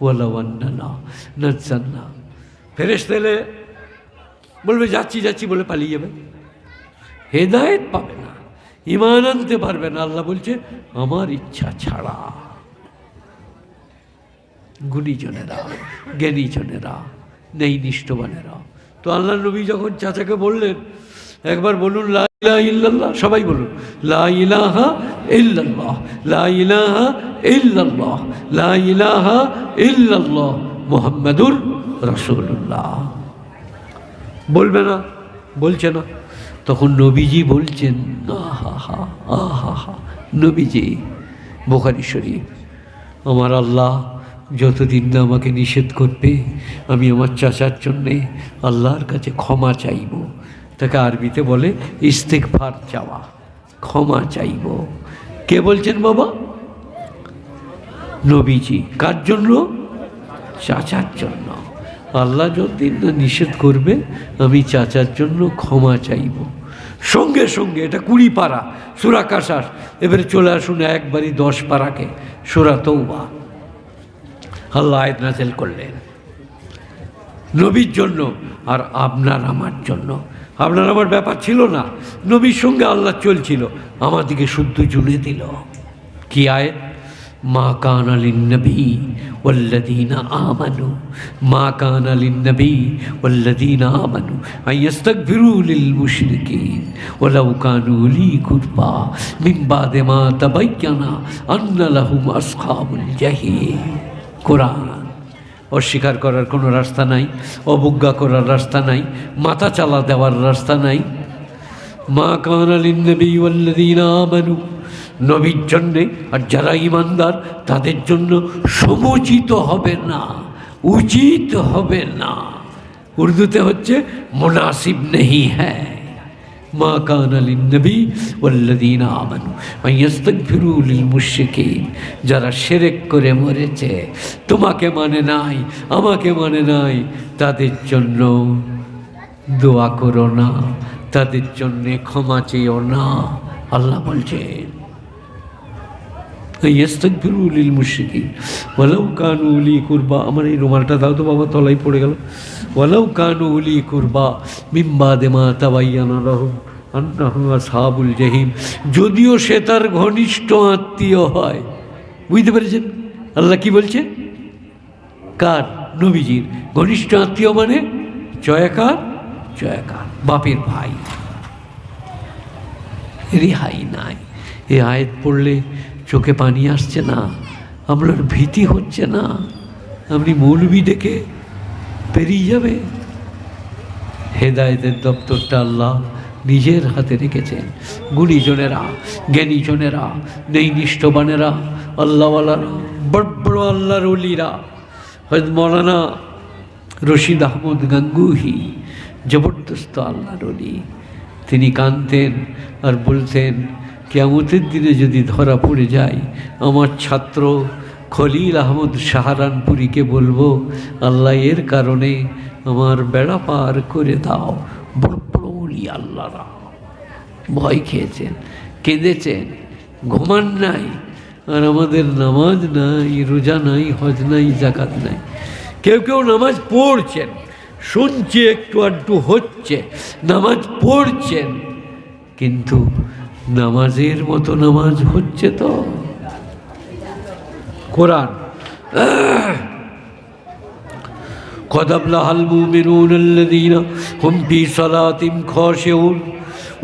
Speaker 1: ওয়ালাওয়ান্নানা নাজ্জালনা, ফেরেশতা এলে বলবে যাচ্ছি যাচ্ছি বলে পালিয়ে যাবে, হেদায়েত পাবে না, ঈমান আনতে পারবে না। আল্লাহ বলছে আমার ইচ্ছা ছাড়া। গুণীজনেরা, জ্ঞানীজনেরা, নেই নিষ্ঠবানেরা। তো আল্লাহ নবী যখন চাচাকে বললেন, একবার বলুন লা ইলাহা ইল্লাল্লাহ, সবাই বলুন লা ইলাহা ইল্লাল্লাহ, লা ইলাহা ইল্লাল্লাহ, লা ইলাহা ইল্লাল্লাহ মুহাম্মাদুর রাসূলুল্লাহ। বলবে না? বলছে না। তখন নবীজি বলছেন, আহা হা আহা হা, নবীজি বুখারী শরীফ, আমার আল্লাহ যতদিন না আমাকে নিষেধ করবে আমি আমার চাচার জন্যে আল্লাহর কাছে ক্ষমা চাইব। তাকে আরবিতে বলে ইস্তিগফার চাওয়া, ক্ষমা চাইব। কে বলছেন বাবা? নবীজি। কার জন্য? চাচার জন্য। আল্লাহ যতদিন না নিষেধ করবে আমি চাচার জন্য ক্ষমা চাইব। সঙ্গে সঙ্গে, এটা 20 পারা সূরা কাসাস। এবারে চলে আসুন একবারই 10 পারাকে, সূরা তওবা। আল্লাহ আয়াত নাযিল করলেন নবীর জন্য আর আপনার আমার জন্য। আপনার আমার ব্যাপার ছিল না, নবীর সঙ্গে আল্লাহ চলছিল, আমাদিকে শুদ্ধ জুড়ে দিল। কি আয়াত? মা কানা লিন-নবী ওয়াল্লাযীনা আমানু, মা কানা লিন-নবী ওয়াল্লাযীনা আমানু আন ইস্তাগফিরু লিল মুশরিকিন ওয়ালাউ কানু উলি কুরবা মিন বাদি মা তাবায়্যানা আন্না লাহুম আসহাবুল জাহিম। কোরআন। অস্বীকার করার কোনো রাস্তা নাই, অবজ্ঞা করার রাস্তা নাই, মাথা চালা দেওয়ার রাস্তা নাই। মা কানা লিন-নবী ওয়াল্লাযীনা আমানু, নবীর জন্যে আর যারা ঈমানদার তাদের জন্য সমুচিত হবে না, উচিত হবে না। উর্দুতে হচ্ছে মুনাসিব নেহি হ্যায়। মা কানা লিন-নবী ওয়াল্লাযীনা আমানু আন ইস্তাগফিরু লিল মুশরিকিন, যারা শিরক করে মরেছে, তোমাকে মানে নাই, আমাকে মানে নাই, তাদের জন্য দোয়া করো না, তাদের জন্য ক্ষমা চেয়েও না। আল্লাহ বলছেন ইস্তাগফিরু লিল মুশরিকিন ওয়ালাউ কানু উলি কুরবা। আমার এই রুমালটা দাও তো বাবা, তলায় পড়ে গেল। ওয়ালাউ কানু উলি কুরবা মিন বাদি মা তাবায়্যানা লাহুম আন্নাহুম আসহাবুল জাহিম, যদিও সে তার ঘনিষ্ঠ আত্মীয় হয়। বুঝতে পেরেছেন আল্লাহ কি বলছে? কার? নবীজির ঘনিষ্ঠ আত্মীয় মানে জয়াকার জয়কার। বাপের ভাই, রেহাই নাই। এ আয়াত পড়লে চোখে পানি আসছে না? আপনার ভীতি হচ্ছে না? আপনি মৌলবি ডেকে পেরিয়ে যাবে? হেদায়েতের দপ্তরটা আল্লাহ নিজের হাতে রেখেছেন। গুণীজনেরা, জ্ঞানীজনেরা, নেইনিষ্ঠবানেরা, আল্লাহওয়ালারা, বড় বড় আল্লাহর ওলিরা, হযরত মৌলানা রশিদ আহমদ গাঙ্গুহি জবরদস্ত আল্লাহর ওলি। তিনি কাঁদতেন আর বলতেন, কিয়ামতের দিনে যদি ধরা পড়ে যায়, আমার ছাত্র খলিল আহমদ সাহারানপুরীকে বলবো, আল্লাহ এর কারণে আমার বেড়া পার করে দাও। বড় বড় ওলি আল্লাহরা ভয় খেয়েছেন, কেঁদেছেন, ঘুমান নাই। আর আমাদের নামাজ নাই, রোজা নাই, হজ নাই, জাকাত নাই। কেউ কেউ নামাজ পড়ছেন, শুনছি একটু আধটু হচ্ছে, নামাজ পড়ছেন, কিন্তু নামাজের মতো নামাজ হচ্ছে তো? কোরআন قد أفلح المؤمنون الذين هم في صلاتهم خاشعون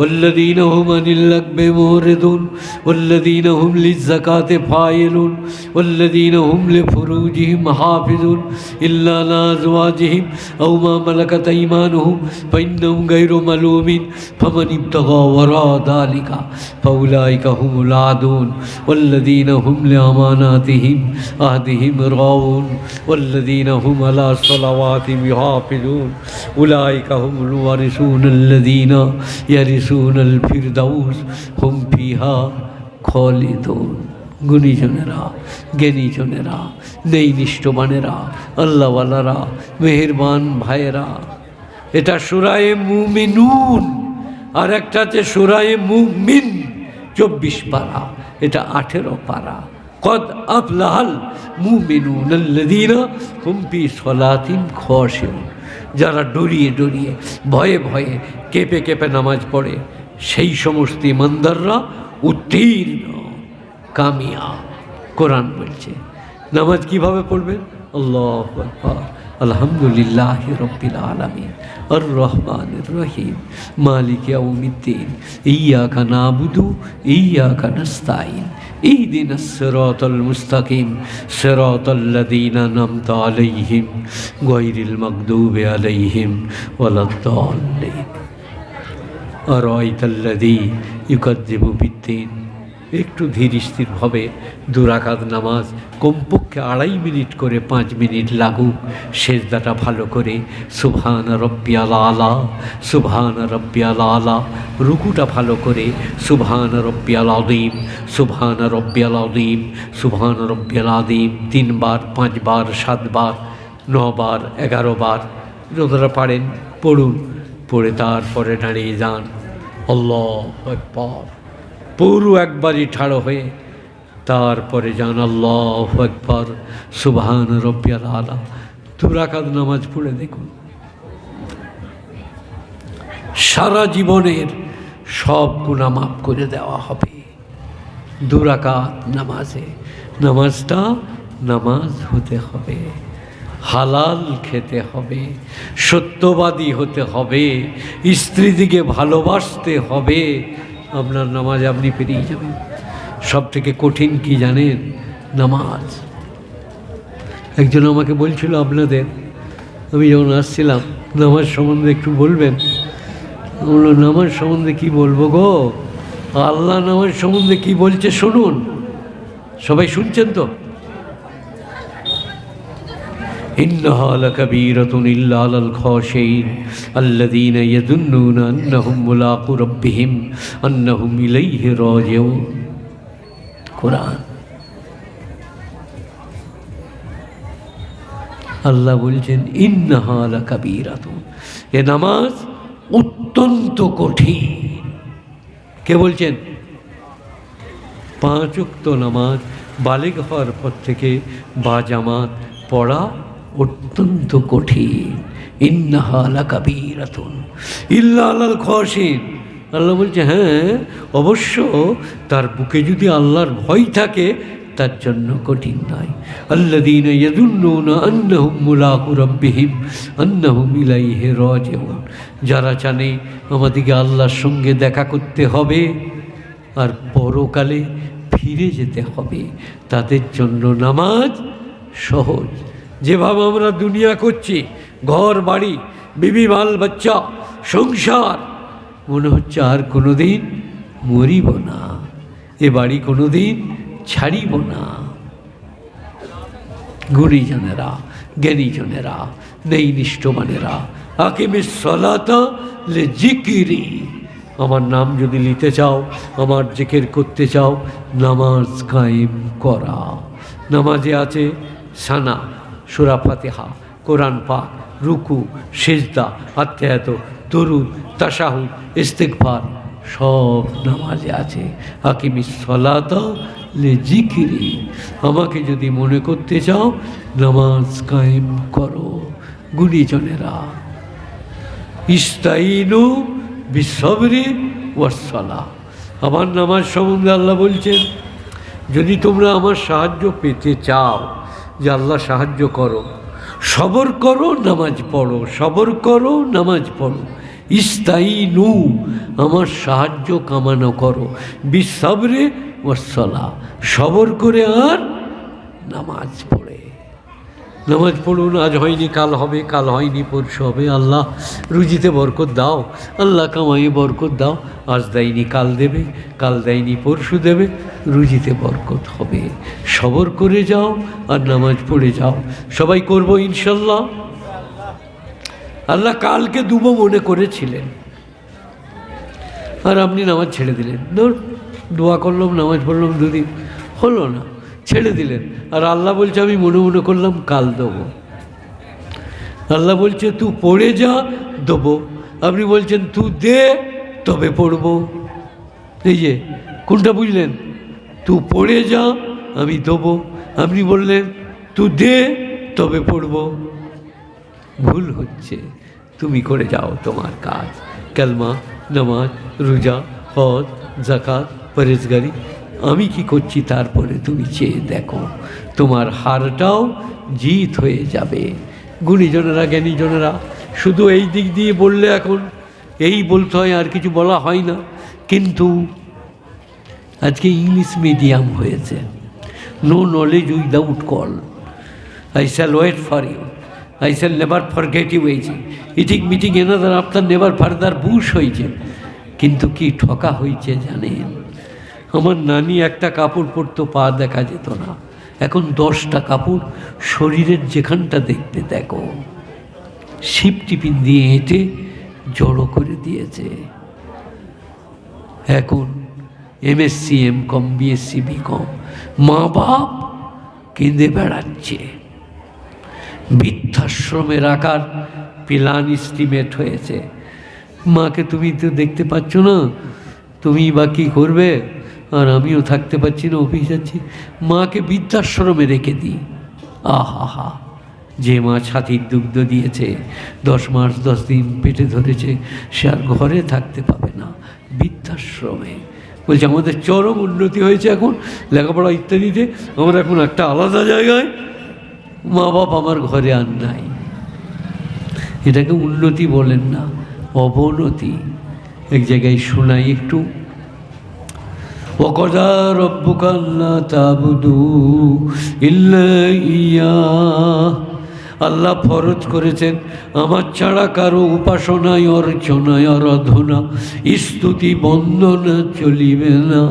Speaker 1: والذين هم عن اللغو معرضون والذين هم للزكاة فاعلون والذين هم لفروجهم حافظون إلا على أزواجهم أو ما ملكت أيمانهم فإنهم غير ملومين فمن ابتغى وراء ذلك فأولئك هم العادون والذين هم لأماناتهم عهدهم راعون والذين هم على صلواتهم يحافظون أولئك هم الوارثون الذين يرثون الفردوس هم فيها خالدون। গুণীজনেরা, জ্ঞানীজনেরা, নেইনিষ্ঠবানেরা, আল্লাহওয়ালারা, মেহেরবান ভাইয়েরা, এটা সূরায়ে মুমিনুন, আর একটা আছে সূরায়ে মুমিন, 24 পারা, এটা 18 পারা। কদ আফলাহাল মুমিনুন আল্লাযীনা হুম ফি সলাতিহিম খাশিউন, যারা ডরিয়ে ডরিয়ে, ভয়ে ভয়ে, কেঁপে কেঁপে নামাজ পড়ে, সেই সমস্ত ইমানদাররা উত্তীর্ণ, কামিয়াব। কোরআন বলছে নামাজ কিভাবে পড়বেন? আল্লাহু আকবার, আলহামদুলিল্লাহি রাব্বিল আলামিন, আর রহমানির রহিম, মালিক ইয়াউমিদ্দিন, ইয়্যাকা না'বুদু ইয়্যাকা নাস্তাঈন, ইহদিনাস সিরাতাল মুস্তাকিম, সিরাতাল্লাযীনা আন'আমতা আলাইহিম গায়রিল মাগদুবি আলাইহিম ওয়ালাদ-দাল্লিন। আরাআইতাল্লাযী ইউকাযযিবু বিদ্দীন। একটু ধীর স্থিরভাবে 2 রাকাত নামাজ, কমপক্ষে 2.5 মিনিট করে 5 মিনিট লাগুক। সেজদাটা ভালো করে সুবহান রব্বিয়াল আলা, সুবহান রব্বিয়াল আলা। রুকুটা ভালো করে সুবহান রব্বিয়াল আযীম, সুবহান রব্বিয়াল আযীম, সুবহান রব্বিয়াল আযীম 3 বার, 5 বার, 7 বার, 9 বার, 11 বার, যতটা পারেন পড়ুন। পড়ে তারপরে দাঁড়িয়ে যান, আল্লাহু আকবার, পুরো একবারই ঠাড়ো হয়ে তারপরে যান আল্লাহু আকবার, সুবহান রব্বিয়াল আলা। 2 রাকাত নামাজ পড়ে দেখুন, সারা জীবনের সব গুনাহ মাফ করে দেওয়া হবে। 2 রাকাত নামাজে, নামাজটা নামাজ হতে হবে, হালাল খেতে হবে, সত্যবাদী হতে হবে, স্ত্রীদিকে ভালোবাসতে হবে। আপনার নামাজ আপনি পেরিয়ে যাবেন। সব থেকে কঠিন কি জানেন? নামাজ। একজন আমাকে বলছিল, আপনাদের, আমি যখন আসছিলাম, নামাজ সম্বন্ধে একটু বলবেন। বললো, নামাজ সম্বন্ধে কি বলবো গো? আল্লাহ নামাজ সম্বন্ধে কি বলছে শুনুন। সবাই শুনছেন তো? ইন্নাহা লাকাবীরাতুন ইল্লা আলাল খাশিঈন আল্লাযীনা ইয়াযুন্নুনা আন্নাহুম মুলাকু রাব্বিহিম আন্নাহুম ইলাইহি রাজিউন। কোরআন। আল্লাহ বলছেন ইন্নাহা লাকাবীরাতুন, এ নামাজ অত্যন্ত কঠিন। কে বলছেন? 5 ওয়াক্ত নামাজ বালিগ হওয়ার পর থেকে বা জামাত পড়া অত্যন্ত কঠিন। ইন্নাহা লাকাবীরাতুন ইল্লা আলাল খাশিঈন। আল্লাহ বলছে হ্যাঁ, অবশ্য তার বুকে যদি আল্লাহর ভয় থাকে তার জন্য কঠিন নয়। আল্লাযীনা ইয়াযুন্নুনা আন্নাহুম মুলাকু রাব্বিহিম আন্নাহুম ইলাইহি রাজিউন, যারা জানে আমাদেরকে আল্লাহর সঙ্গে দেখা করতে হবে আর পরকালে ফিরে যেতে হবে, তাদের জন্য নামাজ সহজ। যেভাবে আমরা দুনিয়া করছি, ঘর বাড়ি, বিবি বাল বাচ্চা, সংসার, মনে হচ্ছে আর কোনোদিন মরিব না, এ বাড়ি কোনোদিন ছাড়িব না। গুণীজনেরা, জ্ঞানীজনেরা, নেই নিষ্ঠমানেরা, আকিমিস সলাতা লিযিকরি, আমার নাম যদি নিতে চাও, আমার জিকির করতে চাও, নামাজ কায়েম করা। নামাজে আছে সানা, সূরা ফাতিহা, কোরআন পাক, রুকু, সিজদা, আত্মায়াত, দরুদ, তাশাহুদ, ইস্তিগফার, সব নামাজে আছে। আকিমিস সলাতা লিযিকরি, আমাকে যদি মনে করতে চাও নামাজ কায়েম করো। গুণীজনেরা, ইস্তাইনু বিসবরি ওয়াসসালাহ, আমার নামাজ সম্বন্ধে আল্লাহ বলছেন, যদি তোমরা আমার সাহায্য পেতে চাও, যে আল্লাহ সাহায্য করো, সবর করো, নামাজ পড়ো, সবর করো, নামাজ পড়ো। ইস্তাইনু, আমার সাহায্য কামনা করো, বিসবরি ওয়াসসালাহ, সবর করে আর নামাজ পড়ে। নামাজ পড়ুন, আজ হয়নি কাল হবে, কাল হয়নি পরশু হবে। আল্লাহ রুজিতে বরকত দাও, আল্লাহ কামাইয়ে বরকত দাও, আজ দেয়নি কাল দেবে, কাল দেয়নি পরশু দেবে, রুজিতে বরকত হবে। সবর করে যাও আর নামাজ পড়ে যাও। সবাই করবো ইনশাল্লাহ। আল্লাহ কালকে দুবো মনে করেছিলেন, আর আপনি নামাজ ছেড়ে দিলেন। ধর দোয়া করলাম, নামাজ পড়লাম, দুদিন হলো না, ছেড়ে দিলেন। আর আল্লাহ বলছে আমি মনে মনে করলাম কাল দেবো। আল্লাহ বলছে তুই পড়ে যা, দেবো। আপনি বলছেন তুই দে, তবে পড়বো। এই যে কোনটা বুঝলেন? তুই পড়ে যা, আমি দেবো। আপনি বললেন তুই দে, তবে পড়বো। ভুল হচ্ছে। তুমি করে যাও তোমার কাজ, কালমা, নামাজ, রোজা, হজ, যাকাত, পরেজগারি। আমি কি করছি তারপরে তুমি চেয়ে দেখো, তোমার হারটাও জিত হয়ে যাবে। গুণীজনেরা, জ্ঞানীজনেরা, শুধু এই দিক দিয়ে বললে এখন এই বলতে হয়, আর কিছু বলা হয় না। কিন্তু আজকে ইংলিশ মিডিয়াম হয়েছে। No knowledge without call, I shall wait for you, I shall never forget you হয়েছে। Eating meeting another after never further bush হয়েছে। কিন্তু কি ঠকা হয়েছে জানেন? আমার নানি একটা কাপড় পরতো, পা দেখা যেত না, এখন 10টা কাপড় শরীরের যেখানটা দেখতে দেখো, শিপ টিফিন দিয়ে হেঁটে জড়ো করে দিয়েছে। এখন এমএসসি, এমকম, বিএসসি, বিকম, মা বাপ কেঁদে বেড়াচ্ছে। বৃদ্ধাশ্রমে রাখার প্ল্যান এস্টিমেট হয়েছে। মাকে তুমি তো দেখতে পাচ্ছ না, তুমি বা কী করবে? আর আমিও থাকতে পারছি না, অফিস যাচ্ছি, মাকে বৃদ্ধাশ্রমে রেখে দিই। আহা হা, যে মা ছাতির দুগ্ধ দিয়েছে, 10 মাস 10 দিন পেটে ধরেছে, সে আর ঘরে থাকতে পাবে না, বৃদ্ধাশ্রমে। বলছে আমাদের চরম উন্নতি হয়েছে এখন লেখাপড়া ইত্যাদিতে, আমরা এখন একটা আলাদা জায়গায়, মা বাপ আমার ঘরে আর নাই। এটাকে উন্নতি বলেন না, অবনতি। এক জায়গায় শোনাই একটু। ওয়াকাদা রাব্বুকা আল্লা তা'বুদু ইল্লা ইয়্যাহ, আল্লাহ ফরজ করেছেন আমার ছাড়া কারো উপাসনায়, অর্চনায়, আরাধনা, স্তুতি, বন্দনা চলিবে না।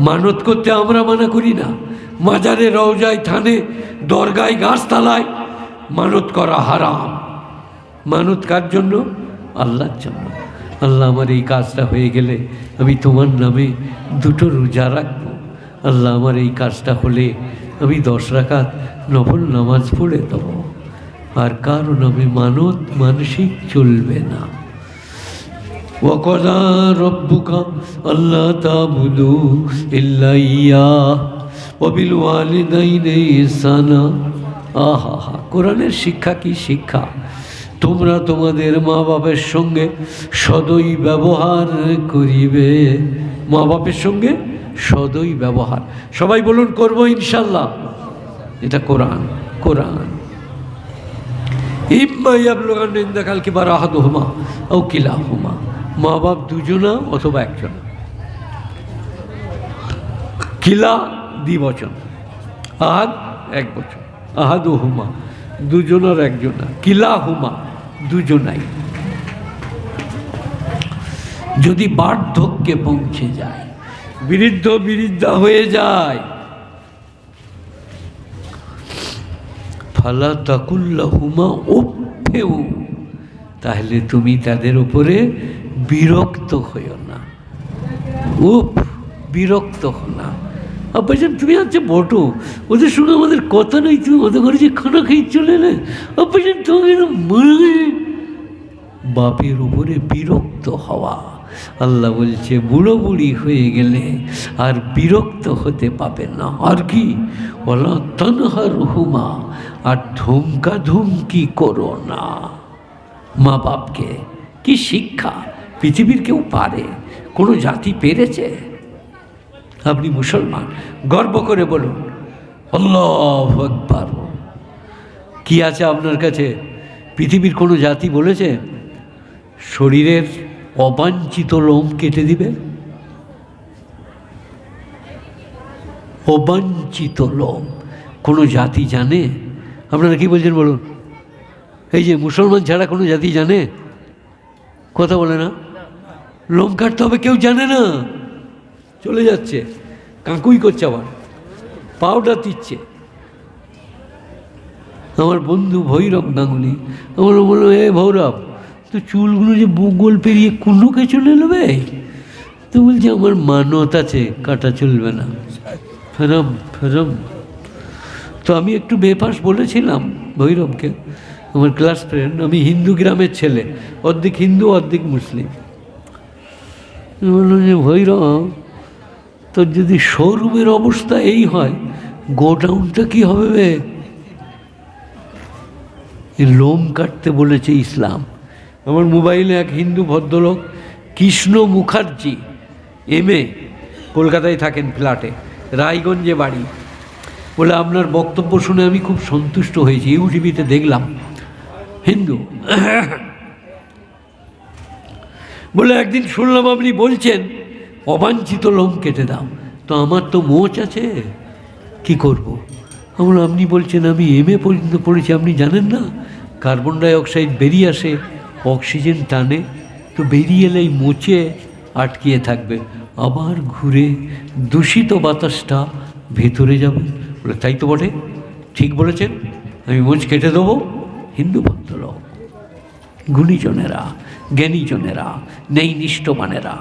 Speaker 1: মানত করতে আমরা মানা করি না। মাজারে, রওজায়, থানে, দরগায়, গাছতলায় মানত করা হারাম। মানত কার জন্য? আল্লাহর জন্য। আল্লাহ আমার এই কাজটা হয়ে গেলে আমি তোমার নামে 2টো রোজা রাখবো। আল্লাহ আমার এই কাজটা হলে আমি 10 রাকাত নফল নামাজ পড়ে দেবো। আর কারো নামে মানত মানসিক চলবে না। ওয়াকাদা রাব্বুকা আল্লা তা'বুদু ইল্লা ইয়্যাহ ওয়া বিল ওয়ালিদাইনি ইহসানা। আহা হা, কোরআনের শিক্ষা কি শিক্ষা! তোমরা তোমাদের মা বাপের সঙ্গে সদয় ব্যবহার করিবে। মা বাপের সঙ্গে সদয় ব্যবহার। সবাই বলুন করব ইনশাল্লাহ। এটা কোরআন। কোরআন ইম্মা ইয়াবলুগান্না ইনদাকাল কিবারা আহাদুহুমা আও কিলাহুমা, মা বাপ দুজনা অথবা একজন। কিলা দ্বিবচন, আহাদ এক বচন, আহাদুহুমা দুজনের একজনা, কিলাহুমা দুজনাই। যদি বার্ধক্যে পৌঁছে যায়, বৃদ্ধ বৃদ্ধা হয়ে যায়, ফালা তাকুল্লাহুমা উফেউ, তাহলে তুমি তাদের উপরে বিরক্ত হইও না। উফ, বিরক্ত হো না। আব্বাজান তুমি আজ বটো, ওদের সঙ্গে আমাদের কথা নেই, তুমি ওদের ঘরে যে খানা খেয়ে চলে এলে, আব্বাজান তোমাকে মরে। বাপের উপরে বিরক্ত হওয়া, আল্লাহ বলছে বুড়ো বুড়ি হয়ে গেলে আর বিরক্ত হতে পাবে না। আর কি বলা, তানহার হুমা, আর ধুমকা ধুমকি করো না। মা বাপকে কি শিক্ষা পৃথিবীর কেউ পারে? কোনো জাতি পেরেছে? আপনি মুসলমান, গর্ব করে বলুন আল্লাহু আকবার। কি আছে আপনার কাছে? পৃথিবীর কোনো জাতি বলেছে শরীরের অবাঞ্ছিত লোম কেটে দিবে? অবাঞ্ছিত লোম কোনো জাতি জানে? আপনারা কি বলছেন বলুন? এই যে মুসলমান ছাড়া কোনো জাতি জানে? কথা বলে না। লোম কাটতে হবে কেউ জানে না, চলে যাচ্ছে, কাকুই করছে, আবার পাউডার দিচ্ছে। আমার বন্ধু ভৈরব গাঙ্গুলি আমার বললো, এ ভৈরব তো চুলগুলো যে বুগল পেরিয়ে কুনুকে চলে নেবে, তো বলছে আমার মানত আছে, কাটা চলবে না, ফেরম ফেরম। তো আমি একটু বেফাস বলেছিলাম ভৈরবকে, আমার ক্লাস ফ্রেন্ড, আমি হিন্দু গ্রামের ছেলে, অর্ধেক হিন্দু অর্ধেক মুসলিম। বললো যে ভৈরব তোর যদি শোরুমের অবস্থা এই হয়, গোডাউনটা কি হবে বে? লোম কাটতে বলেছে ইসলাম। আমার মোবাইলে এক হিন্দু ভদ্রলোক কৃষ্ণ মুখার্জি, MA, কলকাতায় থাকেন, ফ্ল্যাটে, রায়গঞ্জে বাড়ি, বলে আপনার বক্তব্য শুনে আমি খুব সন্তুষ্ট হয়েছি, ইউটিভিতে দেখলাম। হিন্দু বলে একদিন শুনলাম আপনি বলছেন অবাঞ্ছিত লোম কেটে দাও, তো আমার তো মোচ আছে, কি করব? আমরা আপনি বলছেন আমি MA পর্যন্ত পড়েছি, আপনি জানেন না কার্বন ডাই অক্সাইড বেরিয়ে আসে, অক্সিজেন টানে, তো বেরিয়ে এলেই মোচে আটকিয়ে থাকবে, আবার ঘুরে দূষিত বাতাসটা ভেতরে যাবে। বলে তাই তো বটে, ঠিক বলেছেন, আমি মোচ কেটে দেবো। হিন্দু ভদ্রলোক, গুণীজনেরা, জ্ঞানীজনেরা, নেই নিষ্ঠমানেরা।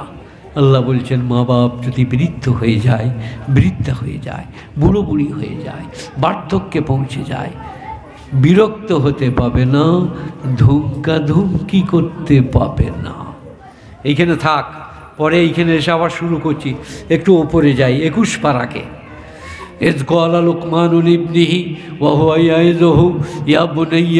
Speaker 1: আল্লাহ বলছেন মা বাপ যদি বৃদ্ধ হয়ে যায়, বৃদ্ধা হয়ে যায়, বুড়ো বুড়ি হয়ে যায়, বার্ধক্যে পৌঁছে যায়, বিরক্ত হতে পাবে না, ধুমকা ধুমকি করতে পাবে না। এইখানে থাক, পরে এইখানে এসে আবার শুরু করছি, একটু ওপরে যাই 21 পারাকে। إذ قال لقمان لابنه وهو يعظه يا بني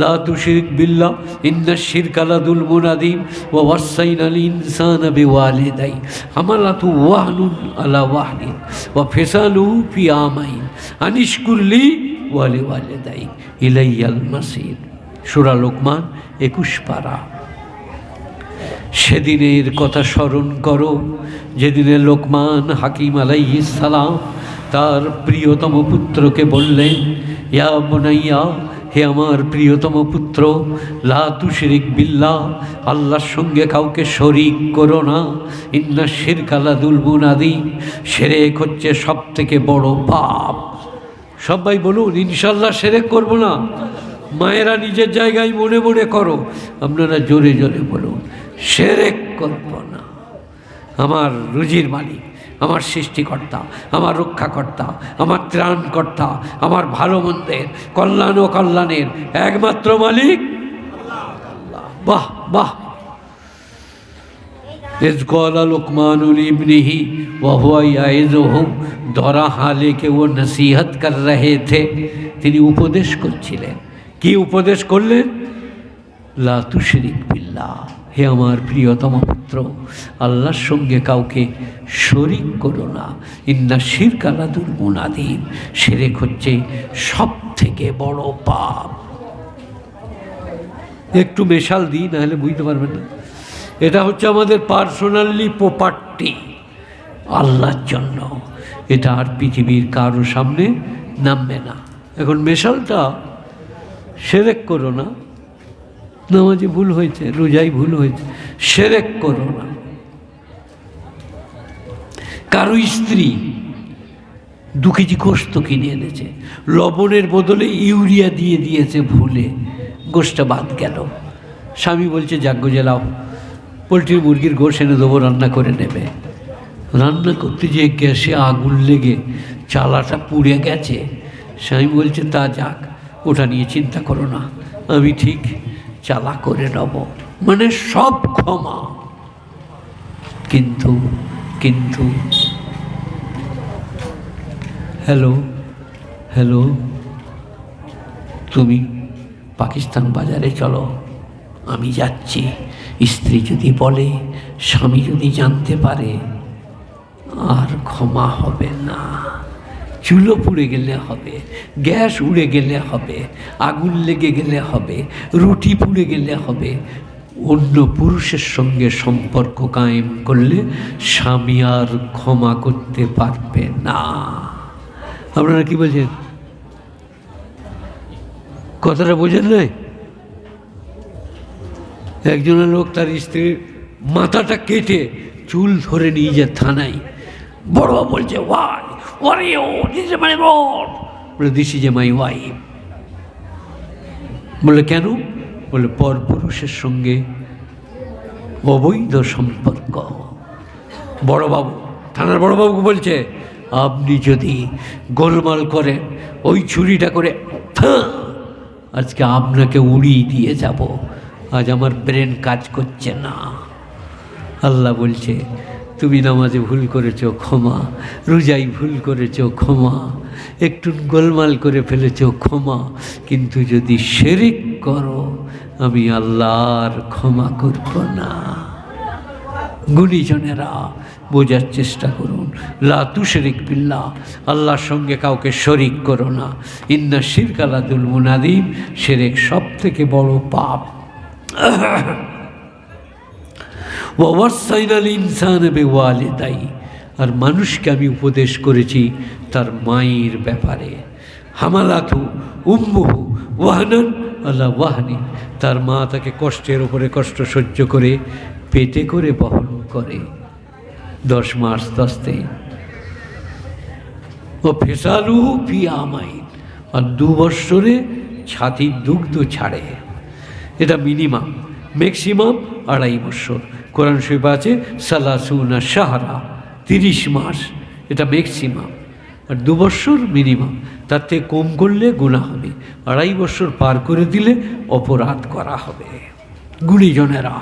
Speaker 1: لا تشرك بالله إن الشرك لظلم عظيم ووصينا الإنسان بوالديه حملته وهن على وهن وفصاله في عامين أن اشكر لي ولوالديك إلي المصير। সূরা লোকমান 21 পারা। সেদিনের কথা স্মরণ করো যেদিনে লোকমান হাকিম আলাইহিস সালাম তার প্রিয়তম পুত্রকে বললেন, ইয়া বুনাইয়া, হে আমার প্রিয়তম পুত্র, লা তুশরিক বিল্লাহ, আল্লাহর সঙ্গে কাউকে শরিক করো না, ইন্না শিরকা লাযুলমুন আযীম, শিরক হচ্ছে সব থেকে বড় পাপ। সবাই বলুন ইনশাআল্লাহ শিরক করব না। মায়েরা নিজের জায়গায় মনে মনে করো, আপনারা জোরে জোরে বলুন শিরক করব না। আমার রুজির মালিক, আমার সৃষ্টিকর্তা, আমার রক্ষাকর্তা, আমার ত্রাণকর্তা, আমার ভালো মন্দের, কল্যাণ ও কল্যাণের একমাত্র মালিক আল্লাহ। বাহ বাহ। इज़ क़ाल लुक़मान लिब्निही वहुवा याइज़ुहु, दौरा हाले के वो नसीहत कर रहे थे, তিনি উপদেশ করছিলেন। কি উপদেশ করলেন? লা তুশরিক বিল্লাহ, হে আমার প্রিয়তম পুত্র, আল্লাহর সঙ্গে কাউকে শরিক করো না। ইন্না শিরকা লাযুলমুন আযীম, শিরক হচ্ছে সব থেকে বড় পাপ। একটু মেশাল দিই, নাহলে বুঝতে পারবেন না। এটা হচ্ছে আমাদের পার্সোনালি প্রপার্টি, আল্লাহর জন্য। এটা আর পৃথিবীর কারো সামনে নামবে না। এখন মেশালটা শিরক করো না, নামাজে ভুল হয়েছে, রোজাই ভুল হয়েছে, শিরক করো না। কারো স্ত্রী 2 কেজি গোশত কিনে এনেছে, লবণের বদলে ইউরিয়া দিয়ে দিয়েছে ভুলে, গোশতটা বাদ গেল। স্বামী বলছে যাজ্ঞ জ্বালাও, পোলট্রির মুরগির গোশ এনে দেবো, রান্না করে নেবে। রান্না করতে যেয়ে গ্যাসে আগুন লেগে চালাটা পুড়ে গেছে। স্বামী বলছে তা যাক, ওটা নিয়ে চিন্তা করো না, আমি ঠিক চালা করে নেব। মানে সব ক্ষমা। কিন্তু কিন্তু হ্যালো হ্যালো, তুমি পাকিস্তান বাজারে চলো, আমি যাচ্ছি। স্ত্রী যদি বলে, স্বামী যদি জানতে পারে, আর ক্ষমা হবে না। চুলো পুড়ে গেলে হবে, গ্যাস উড়ে গেলে হবে, আগুন লেগে গেলে হবে, রুটি পুড়ে গেলে হবে। অন্য পুরুষের সঙ্গে সম্পর্ক কায়েম করলে স্বামী আর ক্ষমা করতে পারবে না। আপনারা কি বলছেন? কথাটা বোঝেন নাই? একজনের লোক তার স্ত্রীর মাথাটা কেটে চুল ধরে নিয়ে যায় থানায়। বড় বলছে Y, what are you? This is my lord. বলে this is my wife. বলে কেন? বলে পরপুরুষের সঙ্গে অবৈধ সম্পর্ক। বড়বাবু, থানার বড়বাবুকে বলছে, আপনি যদি গোলমাল করেন, ওই ছুরিটা করে আজকে আপনাকে উড়িয়ে দিয়ে যাব। আজ আমার ব্রেন কাজ করছে না। আল্লাহ বলছে, তুমি নামাজে ভুল করেছ, ক্ষমা। রোজাই ভুল করেছ, ক্ষমা। একটু গোলমাল করে ফেলেছ, ক্ষমা। কিন্তু যদি শিরক করো, আমি আল্লাহর ক্ষমা করব না। গুণীজনেরা বোঝার চেষ্টা করুন। লা তুশরিক বিল্লাহ, আল্লাহর সঙ্গে কাউকে শরিক করো না। ইন্না শিরকা লাযুলমুন আযীম, শিরক সব থেকে বড় পাপ। ওয়াসাইনাল ইনসানা বিওয়ালিদাই, আর মানুষকে আমি উপদেশ করেছি তার মায়ের ব্যাপারে। হামালাতু উম্মুহু ওয়াহনান আলা ওয়াহনি, তার মা তাকে কষ্টের উপরে কষ্ট সহ্য করে পেটে করে বহন করে 10 মাস 10 দিন। ও ফিসালুহু ফি আমাইন, আর 2 বৎসরে ছাতির দুগ্ধ ছাড়ে। এটা মিনিমাম, ম্যাক্সিমাম 2.5 বৎসর। কোরআন শরীফে আছে সালাসুনা শাহরা, 30 মাস, এটা ম্যাক্সিমাম। আর 2 বৎসর মিনিমাম। তার থেকে কম করলে গুনাহ হবে, 2.5 বৎসর পার করে দিলে অপরাধ করা হবে। গুণীজনেরা,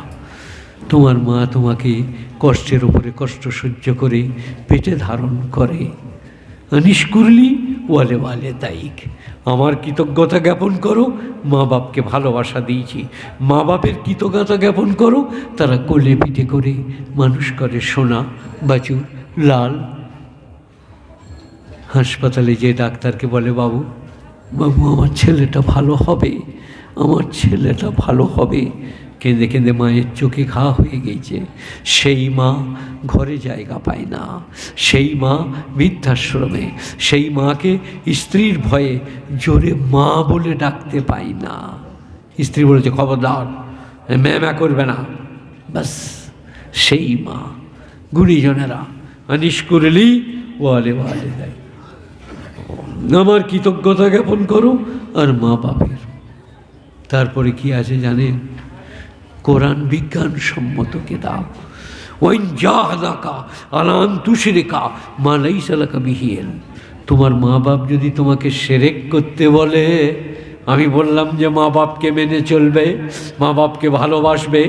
Speaker 1: তোমার মা তোমাকে কষ্টের উপরে কষ্ট সহ্য করে পেটে ধারণ করে। নিষ্কুরলি ওয়ালে ওয়ালে দায়িক, আমার কৃতজ্ঞতা জ্ঞাপন করো, মা বাপকে ভালোবাসা দিয়েছি। মা বাপের কৃতজ্ঞতা জ্ঞাপন করো, তারা কোলে পিঠে করে মানুষ করে সোনা বাছুর লাল। হাসপাতালে যে ডাক্তারকে বলে, বাবু বাবু আমার ছেলেটা ভালো হবে, আমার ছেলেটা ভালো হবে, কেঁদে কেঁদে মায়ের চোখে ঘা হয়ে গেছে। সেই মা ঘরে জায়গা পায় না, সেই মা বৃদ্ধাশ্রমে, সেই মাকে স্ত্রীর ভয়ে জোরে মা বলে ডাকতে পায় না। স্ত্রী বলেছে খবরদার ম্যামা করবে না, বাস সেই মা। গুণীজনেরা, নিষ্কুরলি ওয়ালে ওয়ালে দেয়, আমার কৃতজ্ঞতা জ্ঞাপন করো। আর মা বাপের তারপরে কি আছে জানেন? কোরআন বিজ্ঞান সম্মত কিতাব। ওয়াইন জাহাদাকা আলা আন তুশরিকা মা লাইসা লাকা বিহি ইলম, তোমার মা বাপ যদি তোমাকে শিরক করতে বলে, আমি বললাম যে মা বাপকে মেনে চলবে, মা বাপকে ভালোবাসবে,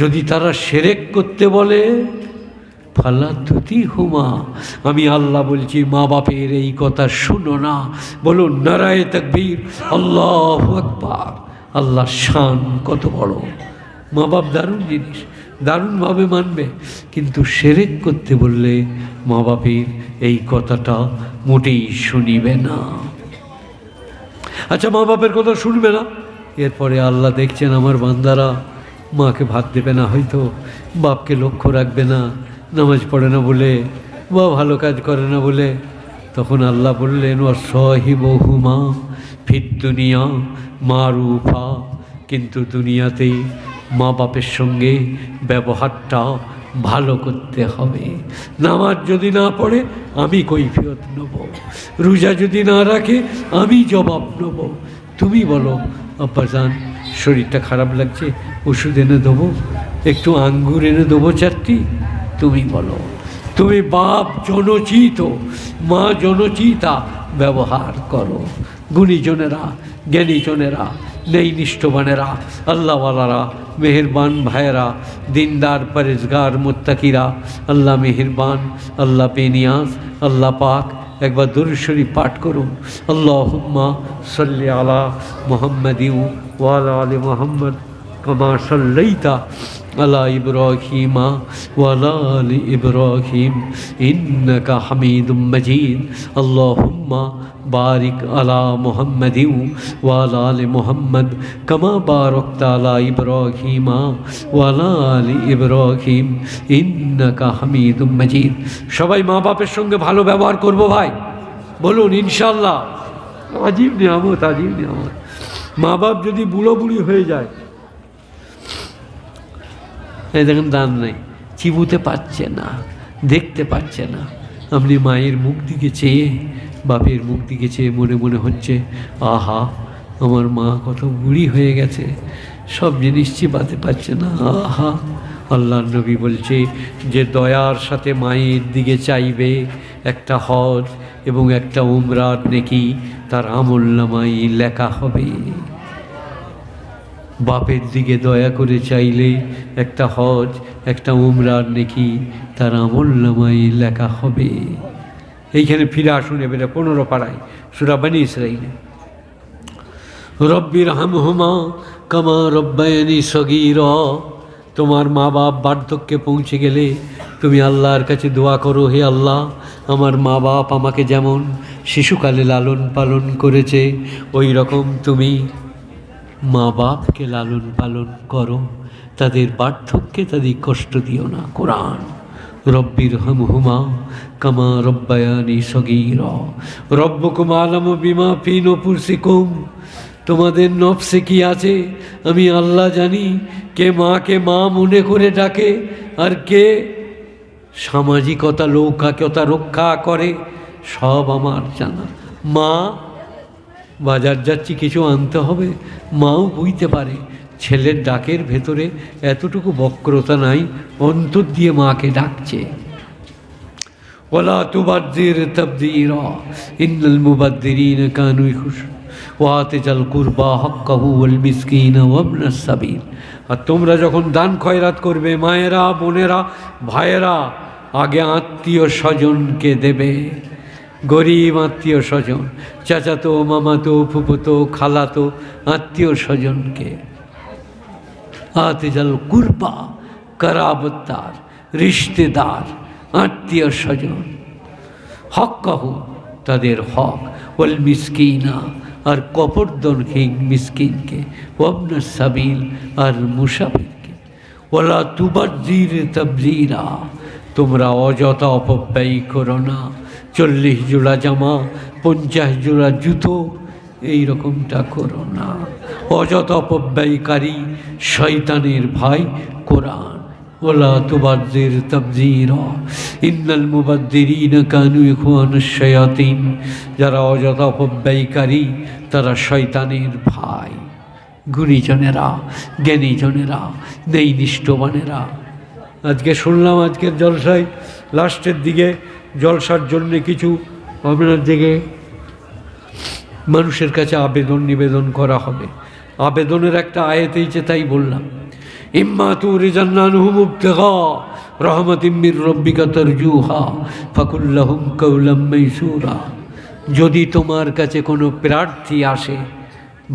Speaker 1: যদি তারা শিরক করতে বলে, ফালা তুতিহুমা, আমি আল্লাহ বলছি মা বাপের এই কথা শুনো না। বলুন নারায়ে তাকবীর, আল্লাহু আকবার। আল্লাহর শান কত বড়, মা বাপ দারুণ জিনিস, দারুণভাবে মানবে, কিন্তু শিরক করতে বললে মা বাপের এই কথাটা মোটেই শুনিবে না। আচ্ছা, মা বাপের কথা শুনবে না, এরপরে আল্লাহ দেখছেন আমার বান্দারা মাকে ভাত দেবে না, হয়তো বাপকে লক্ষ্য রাখবে না, নামাজ পড়ে না বলে বা ভালো কাজ করে না বলে, তখন আল্লাহ বললেন ওয়াসাহিবহুমা ফিদ দুনিয়া মারুফা, কিন্তু দুনিয়াতে মা বাপের সঙ্গে ব্যবহারটা ভালো করতে হবে। নামাজ যদি না পড়ে আমি কৈফিয়ত নেব, রোজা যদি না রাখে আমি জবাব নেব। তুমি বলো আব্বাজান শরীরটা খারাপ লাগছে, ওষুধ এনে দেবো, একটু আঙ্গুর এনে দেবো 4টি, তুমি বলো। তুমি বাপ জনচিত, মা জনচিতা ব্যবহার করো। গুণীজনেরা, জ্ঞানীজনেরা, ন্যায়নিষ্ঠবানেরা, আল্লাহওয়ালারা, মেহেরবান ভাইয়েরা, দিনদার পরেজগার মুত্তাকিরা, আল্লাহ মেহেরবান, আল্লাহ বেনিয়াজ, আল্লাহ পাক। একবার দুরূদ শরীফ পাঠ করুন। আল্লাহুম্মা সাল্লি আলা মুহাম্মাদিন ওয়া আলা আলি মুহাম্মদ কামা সাল্লাইতা আলা ইব্রাহিম ওয়া আলা আলি ইব্রাহিম ইন্নাকা হামিদুম মাজিদ। আল্লাহুম্মা বারিক আলা মুহাম্মাদিন ওয়া আলা আলি মুহাম্মদ কামা বারাকতা আলা ইব্রাহিম ওয়া আলা আলি ইব্রাহিম ইন্নাকা হামিদুম মাজিদ। সবাই মা বাপের সঙ্গে ভালো ব্যবহার করব ভাই, বলুন ইনশাআল্লাহ। আজীব নিয়ামত, আজীব নিয়ামত। মা বাপ যদি বুড়ো বুড়ি হয়ে যায়, এই দেখেন দান নেই, চিবুতে পারছে না, দেখতে পাচ্ছে না, আপনি মায়ের মুখ দিকে চেয়ে, বাপের মুখ দিকে চেয়ে মনে মনে হচ্ছে আহা আমার মা কত বুড়ি হয়ে গেছে, সব জিনিস চিবাতে পারছে না, আহা। আল্লাহর নবী বলছে যে দয়ার সাথে মায়ের দিকে চাইবে, একটা হজ এবং একটা উমরার নেকি তার আমলনামায় লেখা হবে। বাপের দিকে দয়া করে চাইলে একটা হজ, একটা উমরার নেকি তার আমলনামায় লেখা হবে। এইখানে ফিরে আসুন এবারে 15 পাড়ায় সূরা বনী ইসরাঈল। রব্বির হামহুমা কামা রব্বায়ানি সগীরা। তোমার মা বাপ বার্ধক্যে পৌঁছে গেলে তুমি আল্লাহর কাছে দোয়া করো, হে আল্লাহ আমার মা বাপ আমাকে যেমন শিশুকালে লালন পালন করেছে ওই রকম তুমি মা বাপকে লালন পালন করো, তাদের বার্ধক্যে তাদের কষ্ট দিও না। কোরআন। রব্বির হামহুমা কামা রব্বায়ানি সগীরা রব্বুকুম আলামু বিমা ফি নুফুসিকুম। তোমাদের নফসে কি আছে আমি আল্লাহ জানি। কে মাকে মা মনে করে ডাকে আর কে সামাজিকতা লৌকিকতা রক্ষা করে, সব আমার জানা। মা বাজার যাচ্ছি কিছু আনতে হবে, মাও বুঝতে পারে ছেলের ডাকের ভেতরে এতটুকু বক্রতা নাই, অন্তর দিয়ে মাকে ডাকছে। ওয়ালা তুবাদ্দির তাবদীরা ইন্নাল মুবাদ্দিরিনা কানু ওয়াতিজাল কুরবা হাক্কাহু ওয়াল মিসকিনা ওয়াবনাস সাবিল। আর তোমরা যখন দান খয়রাত করবে মায়েরা, বোনেরা, ভাইয়েরা, আগে আত্মীয় স্বজনকে দেবে। গরিব আত্মীয় স্বজন, চাচাতো, মামাতো, ফুফুতো, খালাতো আত্মীয় স্বজনকে। আতিজাল কুরবা কারাবতার, রিশতেদার, আত্মীয় স্বজন। হক্কাহু তাদের হক, ওয়াল মিসকিনা আর কপরদনহীন মিসকিনকে, ওয়াবনাস সাবিল আর মুসাফিরকে। ওয়ালা তুবাদ্দির তাবযীরা। তোমরা অযথা অপব্যয় করো না। 40 জোড়া জামা, 50 জোড়া জুতো এই রকমটা করো না। অযথা অপব্যয়কারী শয়তানের ভাই কোরআন। ওয়ালা তুবাদ্দির তাবযীরা ইন্নাল মুবাদ্দিরিনা কানু ইখওয়ানাশ শায়াতিন। যারা অযথা অপব্যয়কারী তারা শয়তানের ভাই। গুণীজনেরা, জ্ঞানীজনেরা, ন্যায়নিষ্ঠবানেরা, আজকে শুনলাম আজকের জলসায় লাস্টের দিকে জলসার জন্যে কিছু আপনার দিকে মানুষের কাছে আবেদন নিবেদন করা হবে। আবেদনের একটা আয়াত হয়েছে, তাই বললাম। ইম্মা তুরিজান্না আনহুম ইবতিগা রাহমাতিম মির রাব্বিকা তারজুহা ফাকুল লাহুম কাওলাম মাইসুরা। যদি তোমার কাছে কোনো প্রার্থী আসে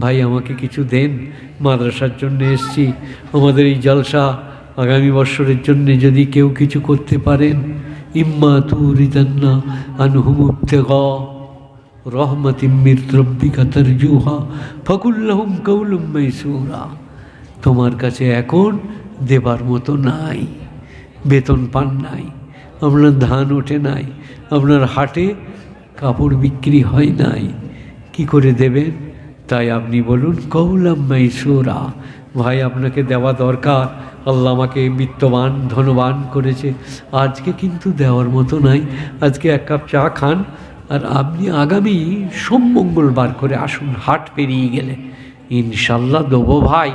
Speaker 1: ভাই আমাকে কিছু দেন, মাদ্রাসার জন্য এসছি, আমাদের এই জলসা আগামী বৎসরের জন্য যদি কেউ কিছু করতে পারেন, ইম্মা তুরিদান্না আনহুম ইবতিগা রহমাতিম মির রাব্বিকা তারজুহা ফাকুল লাহুম কাওলুম মাইসুরা। তোমার কাছে এখন দেবার মতো নাই, বেতন পান নাই, আপনার ধান ওঠে নাই, আপনার হাটে কাপড় বিক্রি হয় নাই, কি করে দেবেন? তাই আপনি বলুন কাওলাম মাইসুরা। ভাই আপনাকে দেওয়া দরকার, আল্লাহ আমাকে বিত্তবান ধনবান করেছে, আজকে কিন্তু দেওয়ার মতো নাই। আজকে এক কাপ চা খান, আর আপনি আগামী সোম মঙ্গলবার করে আসুন, হাট পেরিয়ে গেলে ইনশাল্লাহ দেবো ভাই।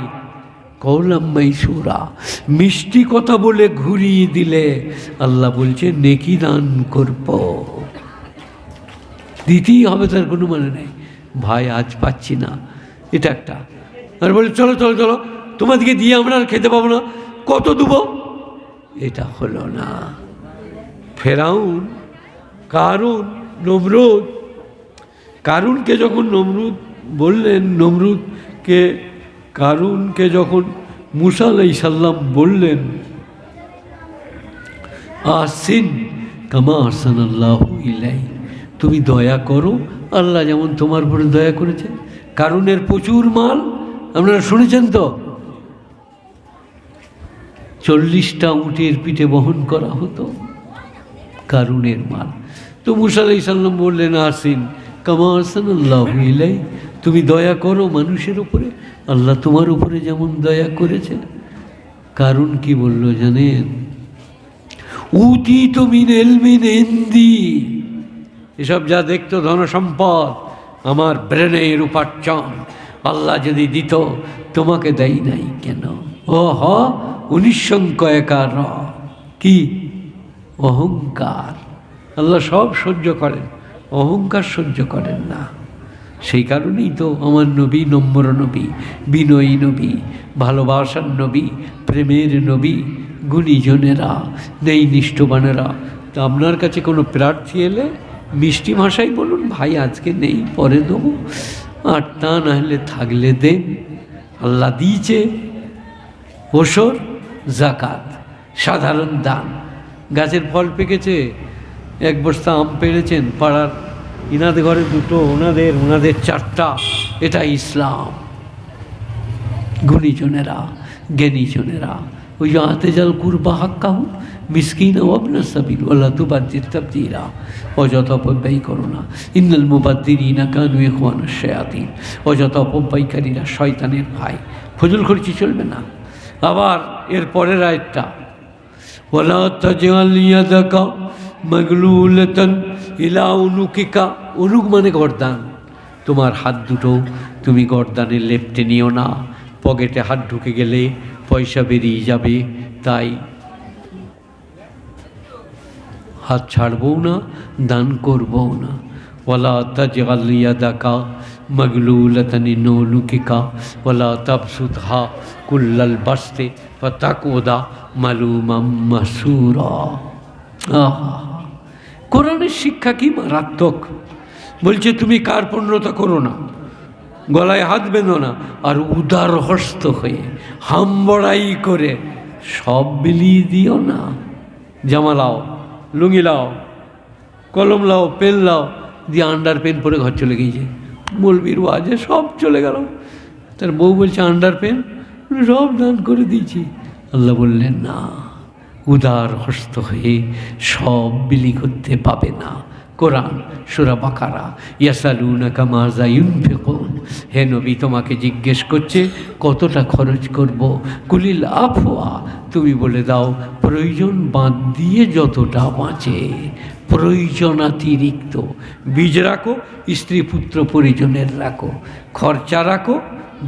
Speaker 1: কওলাম মাইসুরা, মিষ্টি কথা বলে ঘুরিয়ে দিলে আল্লাহ বলছে নেকি দান করব, দিতেই হবে, তার কোনো মানে নেই। ভাই আজ পাচ্ছি না, এটা একটা। আর বলে চলো চলো চলো, তোমাদেরকে দিয়ে আমরা আর খেতে পাবো না, কত দেবো? এটা হলো না। ফেরাউন, কারুন, নমরুদ, কারুনকে যখন নমরুদ বললেন, নমরুদকে কারুনকে যখন মুসা আলাইহিস সালাম বললেন আসিন কামা আহসানাল্লাহু ইলাইক, তুমি দয়া করো আল্লাহ যেমন তোমার উপরে দয়া করেছে। কারুনের প্রচুর মাল, আপনারা শুনেছেন তো, 40টা উটের পিঠে বহন করা হতো কারুনের মাল। তো মুসা আলাইহিস সালাম বললেন আসিন কামা আহসানাল্লাহু ইলাইক, তুমি দয়া করো মানুষের উপরে আল্লাহ তোমার উপরে যেমন দয়া করেছে। কারুন কি বলল জানেন? উতিতু মিন ইলমিন ইনদি, এসব যা দেখতো ধনসম্পদ আমার ব্রেনের উপার্জন, আল্লাহ যদি দিত তোমাকে দেয় নাই কেন? ও হ 19 একার কি অহংকার। আল্লাহ সব সহ্য করেন, অহংকার সহ্য করেন না। সেই কারণেই তো আমার নবী নম্র নবী, বিনয়ী নবী, ভালোবাসার নবী, প্রেমের নবী, গুণীজনেরা নেই নিষ্ঠবানেরা। তো আপনার কাছে কোনো প্রার্থী এলে মিষ্টি ভাষাই বলুন, ভাই আজকে নেই পরে দেবো, আর তা না হলে থাকলে দেন। আল্লাহ দিয়েছে ওসর, জাকাত, সাধারণ দান। গাছের ফল পেকেছে, এক বস্তা আম পেরেছেন, পাড়ার ইনাদের ঘরে 2টো, ওনাদের 4টা, এটা ইসলাম। গুণীজনেরা, জ্ঞানীজনেরা, ওই যে আতে জাল কুরবা হাক্কাহু মিসকিন ওয়াবনা সাবিল ওয়ালা তুবাদ্দির তাবদীরা, অযথা অপব্যয় করো না, ইন্নাল মুবাদ্দিরিনা কানু ইখওয়ানাশ শায়াতিন, অযথা অপব্যয়কারীরা শয়তানের ভাই। ফজল খরচি চলবে না। আবার এর পরের আয়াতটা ওয়ালা তাজআল ইয়াদাকা মাগলুলাতান ইলা উনুকিকা, উনুক মানে গর্দান, তোমার হাত দুটো তুমি গর্দানে লেপটে নিও না, পকেটে হাত ঢুকে গেলে পয়সা বেরিয়ে যাবে, তাই হাত ছাড়বও না, দান করবও না। ওয়ালা তাজআল ইয়াদাকা মাগলুলাতান ইলা উনুকিকা ওয়ালা তাবসুতহা কুল্লাল বাসতি ফাতাকুদা মালুমাম মাসুরা। কোরআনের শিক্ষা কি মারাত্মক! বলছে তুমি কার্পণ্যতা করো না, গলায় হাত বেঁধো না, আর উদার হস্ত হয়ে হামবড়াই করে সব বিলিয়ে দিও না। জামা লাও, লুঙ্গি লাও, কলম লাও, পেন লাও, দিয়ে আন্ডার পেন পরে ঘর চলে গিয়েছে। মৌলবীর ওয়াজে সব চলে গেল। তার বউ বলছে আন্ডার পেন সব দান করে দিয়েছি। আল্লাহ বললেন না, উদার হস্ত হয়ে সব বিলি করতে পাবে না। কোরআন সূরা বাকারা, ইয়াসালুনাকা মাযা ইউনফিকুন, হে নবী তোমাকে জিজ্ঞেস করছে কতটা খরচ করব। কুলিল আফওয়া, তুমি বলে দাও প্রয়োজন বাদ দিয়ে যতটা বাঁচে, প্রয়োজনাতিরিক্ত বীজ রাখো, স্ত্রী পুত্র পরিজনের রাখো, খরচা রাখো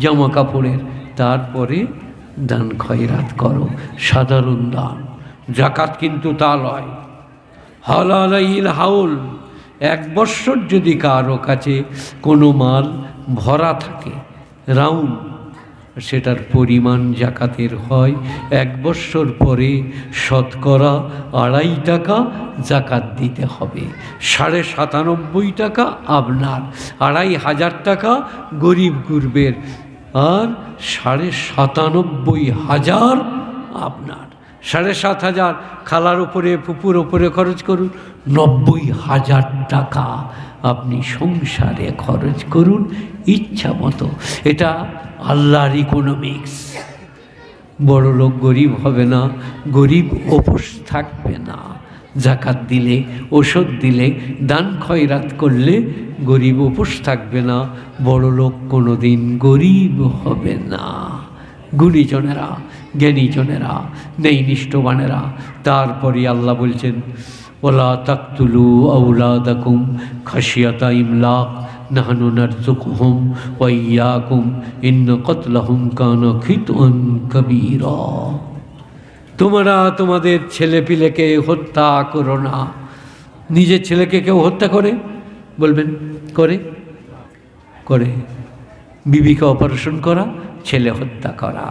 Speaker 1: জামা কাপড়ের, তারপরে দান খয়রাত করো, সাধারণ দান। জাকাত কিন্তু তা লয়। হালালাইল হাউল, 1 বৎসর যদি কারো কাছে কোনো মাল ভরা থাকে, রাউন্ড সেটার পরিমাণ জাকাতের হয় 1 বৎসর পরে শতকরা 2.5 টাকা জাকাত দিতে হবে। 97.5 টাকা আপনার, 2,500 টাকা গরিব গুরবের, আর 97,500 আপনার। 7,500 খালার উপরে ফুপুর উপরে খরচ করুন, 90,000 টাকা আপনি সংসারে খরচ করুন ইচ্ছা মতো। এটা আল্লাহর ইকোনমিক্স। বড় লোক গরিব হবে না, গরিব উপোস থাকবে না। জাকাত দিলে, ওষুধ দিলে, দান খয়রাত করলে গরিব উপোস থাকবে না, বড় লোক কোনো দিন গরিব হবে না। গুণীজনেরা, জ্ঞানীজনেরা, নেই নিষ্ঠবানেরা। তারপরে আল্লাহ বলছেন ওয়ালা তাকতুলু আওলাদাকুম খাশিয়াতা ইমলাক নাহনু নারযুকুহুম ওয়া ইয়্যাকুম ইন্না কতলাহুম কানা খিতআন কাবীরা। তোমরা তোমাদের ছেলেপিলেকে হত্যা করো না। নিজের ছেলেকে কেউ হত্যা করে? বলবেন করে? করে। বিবিকে অপারেশন করা, ছেলে হত্যা করা।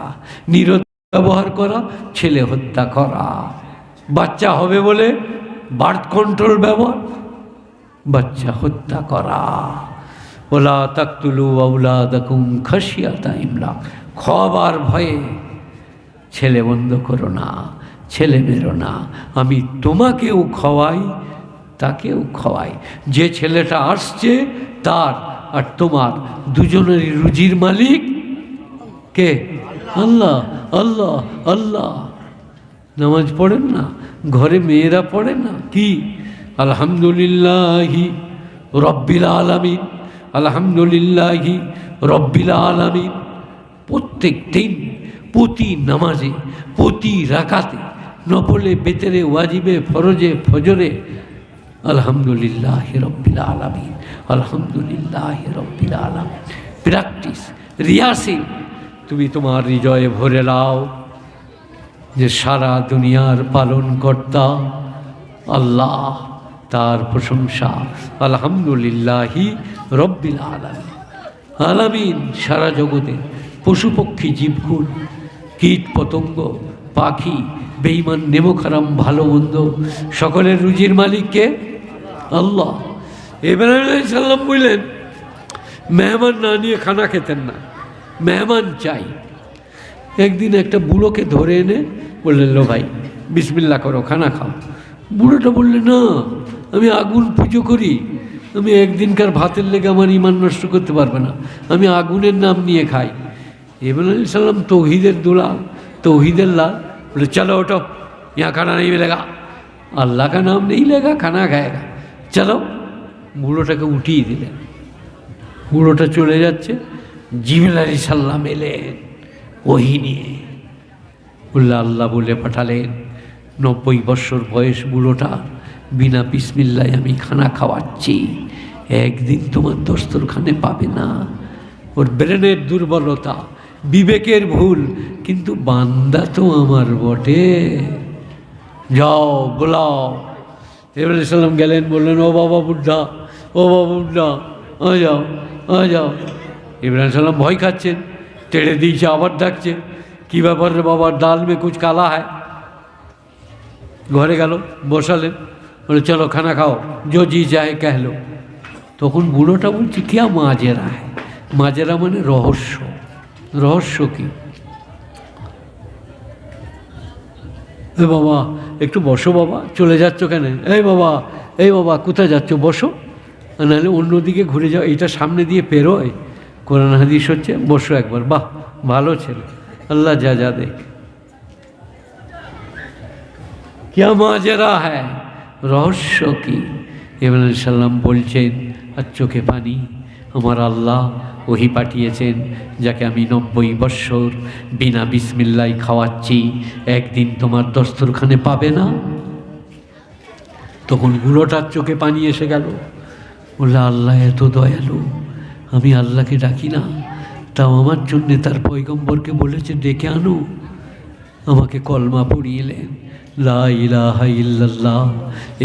Speaker 1: নিরোধ ব্যবহার করা, ছেলে হত্যা করা। বাচ্চা হবে বলে বার্থ কন্ট্রোল ব্যবহার, বাচ্চা হত্যা করা। ওয়ালা তাকতুলু আওলাদাকুম খাশিয়াতা ইমলাক, খাবার ভয়ে ছেলে বন্ধ করো না, ছেলে মেরো না। আমি তোমাকেও খাওয়াই, তাকেও খাওয়াই। যে ছেলেটা আসছে তার আর তোমার দুজনেরই রুজির মালিক কে? আল্লাহ। আল্লাহ আল্লাহ। নামাজ পড়েন না? ঘরে মেয়েরা পড়ে না? কি আলহামদুলিল্লাহি রব্বিল আলামিন, আলহামদুলিল্লাহি রব্বিল আলামিন। প্রত্যেক দিন, প্রতি নামাজে, প্রতি রাকাতে, নফলে, বেতেরে, ওয়াজিবে, ফরজে, ফজরে আলহামদুলিল্লাহি রব্বিল আলামিন, আলহামদুলিল্লাহি রব্বিল আলামিন। প্র্যাকটিস, রিয়াসিল। তুমি তোমার হৃদয়ে ভরে নাও যে সারা দুনিয়ার পালনকর্তা আল্লাহ, তার প্রশংসা আলহামদুলিল্লাহি রব্বিল আলামিন। আলামিন সারা জগতে পশু পক্ষী জীবকুল, কীট পতঙ্গ, পাখি, বেঈমান নেমখারাম, ভালো মন্দ, সকলের রুজির মালিককে আল্লাহ। ইব্রাহিম আলাইহিস সালাম বললেন মেহমান না নিয়ে খানা খেতেন না, মেহমান চাই। একদিন একটা বুড়োকে ধরে এনে বললেন লো ভাই বিসমিল্লাহ করো, খানা খাও। বুড়োটা বললে না, আমি আগুন পুজো করি, আমি একদিনকার ভাতের লেগে আমার ইমান নষ্ট করতে পারবে না, আমি আগুনের নাম নিয়ে খাই। ইব্রাহিম আলাইহিস সালাম তৌহিদের দুলাল, तौहीद अल्लाह बोले चलो उठो यहाँ खाना नहीं मिलेगा, अल्लाह का नाम नहीं लेगा खाना खाएगा, चलो। বুড়োটাকে উঠিয়ে দিলেন, বুড়োটা চলে যাচ্ছে, জিবরিল আলাইহিস সালাম এলেন ওহী নিয়ে, বললে আল্লাহ বলে পাঠালেন 90 বছর বয়স বুড়োটার বিনা বিসমিল্লাহ আমি খানা খাওয়াচ্ছি, একদিন তোমার দস্তরখানে পাবে না। ওর ব্রেনের দুর্বলতা, বিবেকের ভুল, কিন্তু বান্দা তো আমার বটে, যাও বোলাও। ইব্রাহিম আলাইহিস সালাম গেলেন, বললেন ও বাবা বুদ্ধা, ও বাবা বুদ্ধা আ যাও আ যাও। ইব্রাহিম আলাইহিস সালাম ভয় খাচ্ছেন, টেড়ে দিয়েছে, আবার ডাকছে, কী ব্যাপার রে বাবা, ডাল মে কুছ কালা হয়। ঘরে গেল, বসালেন, বলে চলো খানা খাও, जो जी चाहे कह लो। তখন বুড়োটা বলছে কিয়া মাজেরা হ্যায়, মাজেরা মানে রহস্য। রহস্য কি? এ বাবা একটু বসো বাবা, চলে যাচ্ছ কেন? এই বাবা কোথায় যাচ্ছ, বসো, নাহলে অন্যদিকে ঘুরে যাও, এইটা সামনে দিয়ে পেরোয়, কোরআন হাদিস হচ্ছে, বসো একবার। বাহ ভালো ছেলে, আল্লাহ যা যা দেখ। क्या माजरा है, রহস্য কি? ইব্রাহিম আলাইহিস সালাম বলছেন আর চোখে পানি, আমার আল্লাহ ওহি পাঠিয়েছেন যাকে আমি 90 বৎসর বিনা বিসমিল্লাহ খাওয়াচ্ছি, একদিন তোমার দস্তরখানে পাবে না। তখন বুড়োটার চোখে পানি এসে গেল, বললে আল্লাহ এত দয়ালু, আমি আল্লাহকে ডাকি না, তাও আমার জন্যে তার পয়গম্বরকে বলেছে ডেকে আনো। আমাকে কলমা পড়িয়েলেন, লা ইলাহা ইল্লাল্লাহ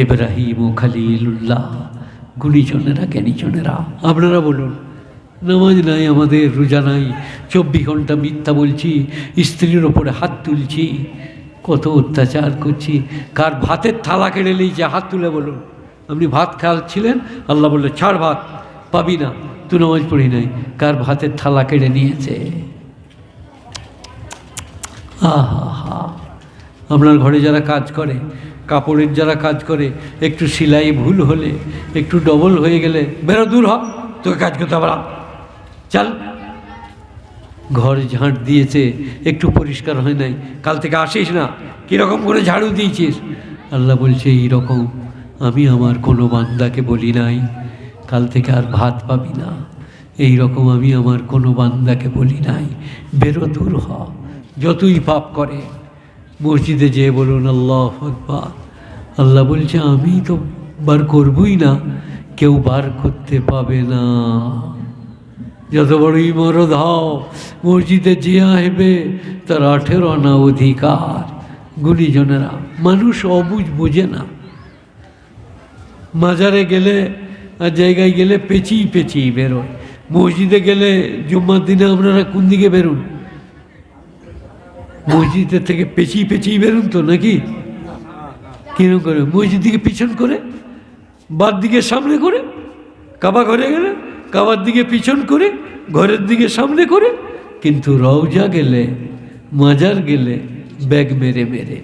Speaker 1: ইব্রাহিম খলিলুল্লাহ। গুণীজনেরা, জ্ঞানীজনেরা, আপনারা বলুন নামাজ নাই আমাদের, রোজা নাই, 24 ঘন্টা মিথ্যা বলছি, স্ত্রীর ওপরে হাত তুলছি, কত অত্যাচার করছি। কার ভাতের থালা কেড়ে নিয়েছে হাত তুলে বলুন। আপনি ভাত খাচ্ছিলেন, আল্লাহ বললে ছাড় ভাত, পাবি না, তুই নামাজ পড়ি নাই। কার ভাতের থালা কেড়ে নিয়েছে? আহা হা। আপনার ঘরে যারা কাজ করে, কাপড়ের যারা কাজ করে, একটু সেলাই ভুল হলে, একটু ডবল হয়ে গেলে, বেরো দূর হ, তোকে কাজ করতে পারা, চল। ঘর ঝাঁট দিয়েছে, একটু পরিষ্কার হয় নাই, কাল থেকে আসিস না, কীরকম করে ঝাড়ু দিয়েছিস? আল্লাহ বলছে এইরকম আমি আমার কোনো বান্দাকে বলি নাই কাল থেকে আর ভাত পাবি না, এই রকম আমি আমার কোনো বান্দাকে বলি নাই, বেরো দূর হ, যতই পাপ করে। মসজিদে যেয়ে বলুন আল্লাহু আকবার। আল্লাহ বলছে আমি তো বার করবই না, কেউ বার করতে পাবে না। যত বড়ই মরদ হও, মসজিদে যে আসবে তার 18 আনা অধিকার। গুণীজনেরা, মানুষ অবুঝ বোঝে না। মাজারে গেলে আর জায়গায় গেলে পেঁচিয়ে পেঁচিয়ে বেরোয়। মসজিদে গেলে জুম্মার দিনে আপনারা কোন দিকে বেরোন? মসজিদের থেকে পেঁচিয়ে পেঁচিয়ে বেরোন তো, নাকি? কিরকম করে? মসজিদ দিকে পিছন করে, বার দিকে সামনে করে, কাবা ঘরে গেলে কাবার দিকে পিছন করে, ঘরের দিকে সামনে করে। কিন্তু রওজা গেলে, মাজার গেলে ব্যাগ মেরে মেরে।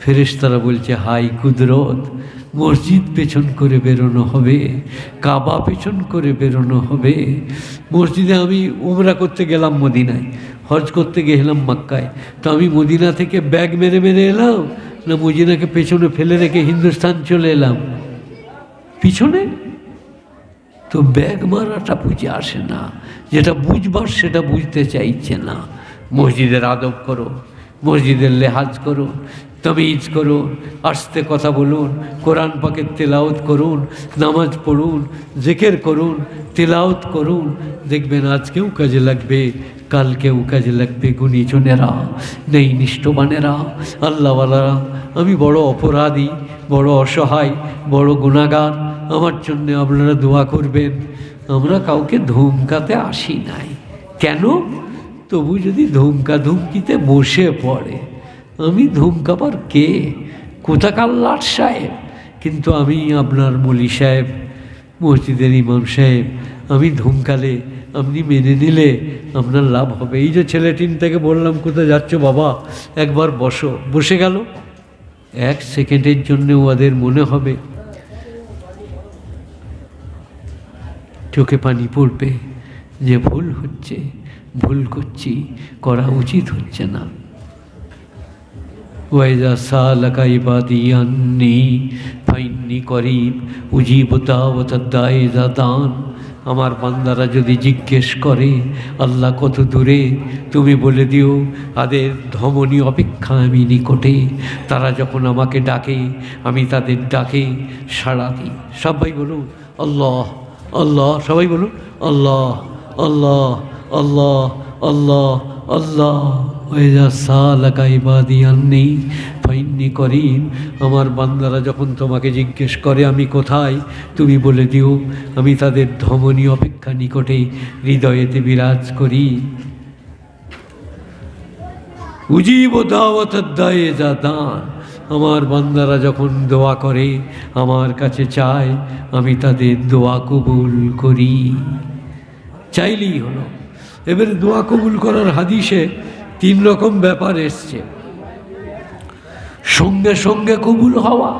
Speaker 1: ফেরেশতারা বলছে হাই কুদরত, মসজিদ পেছন করে বেরোনো হবে, কাবা পেছন করে বেরোনো হবে। মসজিদে আমি উমরা করতে গেলাম মদিনায়, হজ করতে গেলাম মক্কায়, তো আমি মদিনা থেকে ব্যাগ মেরে মেরে এলাম, না মদিনাকে পেছনে ফেলে রেখে হিন্দুস্তান চলে এলাম? পিছনে তো ব্যাগ মারাটা বুঝে আসে না, যেটা বুঝবার সেটা বুঝতে চাইছে না। মসজিদের আদব করো, মসজিদের লেহাজ করুন, তামিজ করুন, আস্তে কথা বলুন, কোরআন পাকের তেলাওয়াত করুন, নামাজ পড়ুন, জিকির করুন, তেলাওয়াত করুন, দেখবেন আজকেও কাজে লাগবে, কালকেও কাজে লাগবে। গুণীজনেরা, নেই নিষ্ঠবানেরা, আল্লাহওয়ালারা, আমি বড় অপরাধী, বড় অসহায়, বড় গুনাহগার, আমার জন্যে আপনারা দোয়া করবেন। আমরা কাউকে ধমকাতে আসি নাই, কেন? তবু যদি ধমকিতে বসে পড়ে, আমি ধমকাবার কে? কোথাকার লাট সাহেব? কিন্তু আমি আপনার মলি সাহেব, মসজিদের ইমাম সাহেব, আমি ধমকালে আপনি মেনে নিলে আপনার লাভ হবে। এই যে ছেলেটিন থেকে বললাম কোথায় যাচ্ছ বাবা, একবার বসো, বসে গেল। 1 সেকেন্ডের জন্য ওদের মনে হবে, চোখে পানি পড়বে যে ভুল হচ্ছে, ভুল করছি, করা উচিত হচ্ছে না। ওয়াইজা সালাকা ইবাদি আন্নি ফাইন্নি করিব উজিবু দাওয়াতাদ দাঈ ইযা দান। আমার বান্দারা যদি জিজ্ঞেস করে আল্লাহ কত দূরে, তুমি বলে দিও তাদের ধমনী অপেক্ষা আমি নিকটে। তারা যখন আমাকে ডাকে আমি তাদের ডাকে সাড়া দিই। সবাই বলুন আল্লাহ আল্লাহ, সবাই বলুন আল্লাহ আল্লাহ আল্লাহ আল্লাহ আল্লাহ। ওয়াইজা সালাকা ইবাদি আন্নি ফাইন্নি করিব। আমার বান্দারা যখন তোমাকে জিজ্ঞেস করে আমি কোথায়, তুমি বলে দিও আমি তাদের ধমনী অপেক্ষা নিকটে, হৃদয়েতে বিরাজ করি। উজিবু দাওয়াতাদ দাঈ ইযা দান। আমার বান্দারা যখন দোয়া করে, আমার কাছে চায়, আমি তাদের দোয়া কবুল করি। চাইলেই হলো। এবারে দোয়া কবুল করার হাদিসে 3 রকম ব্যাপার এসছে। সঙ্গে সঙ্গে কবুল হওয়া,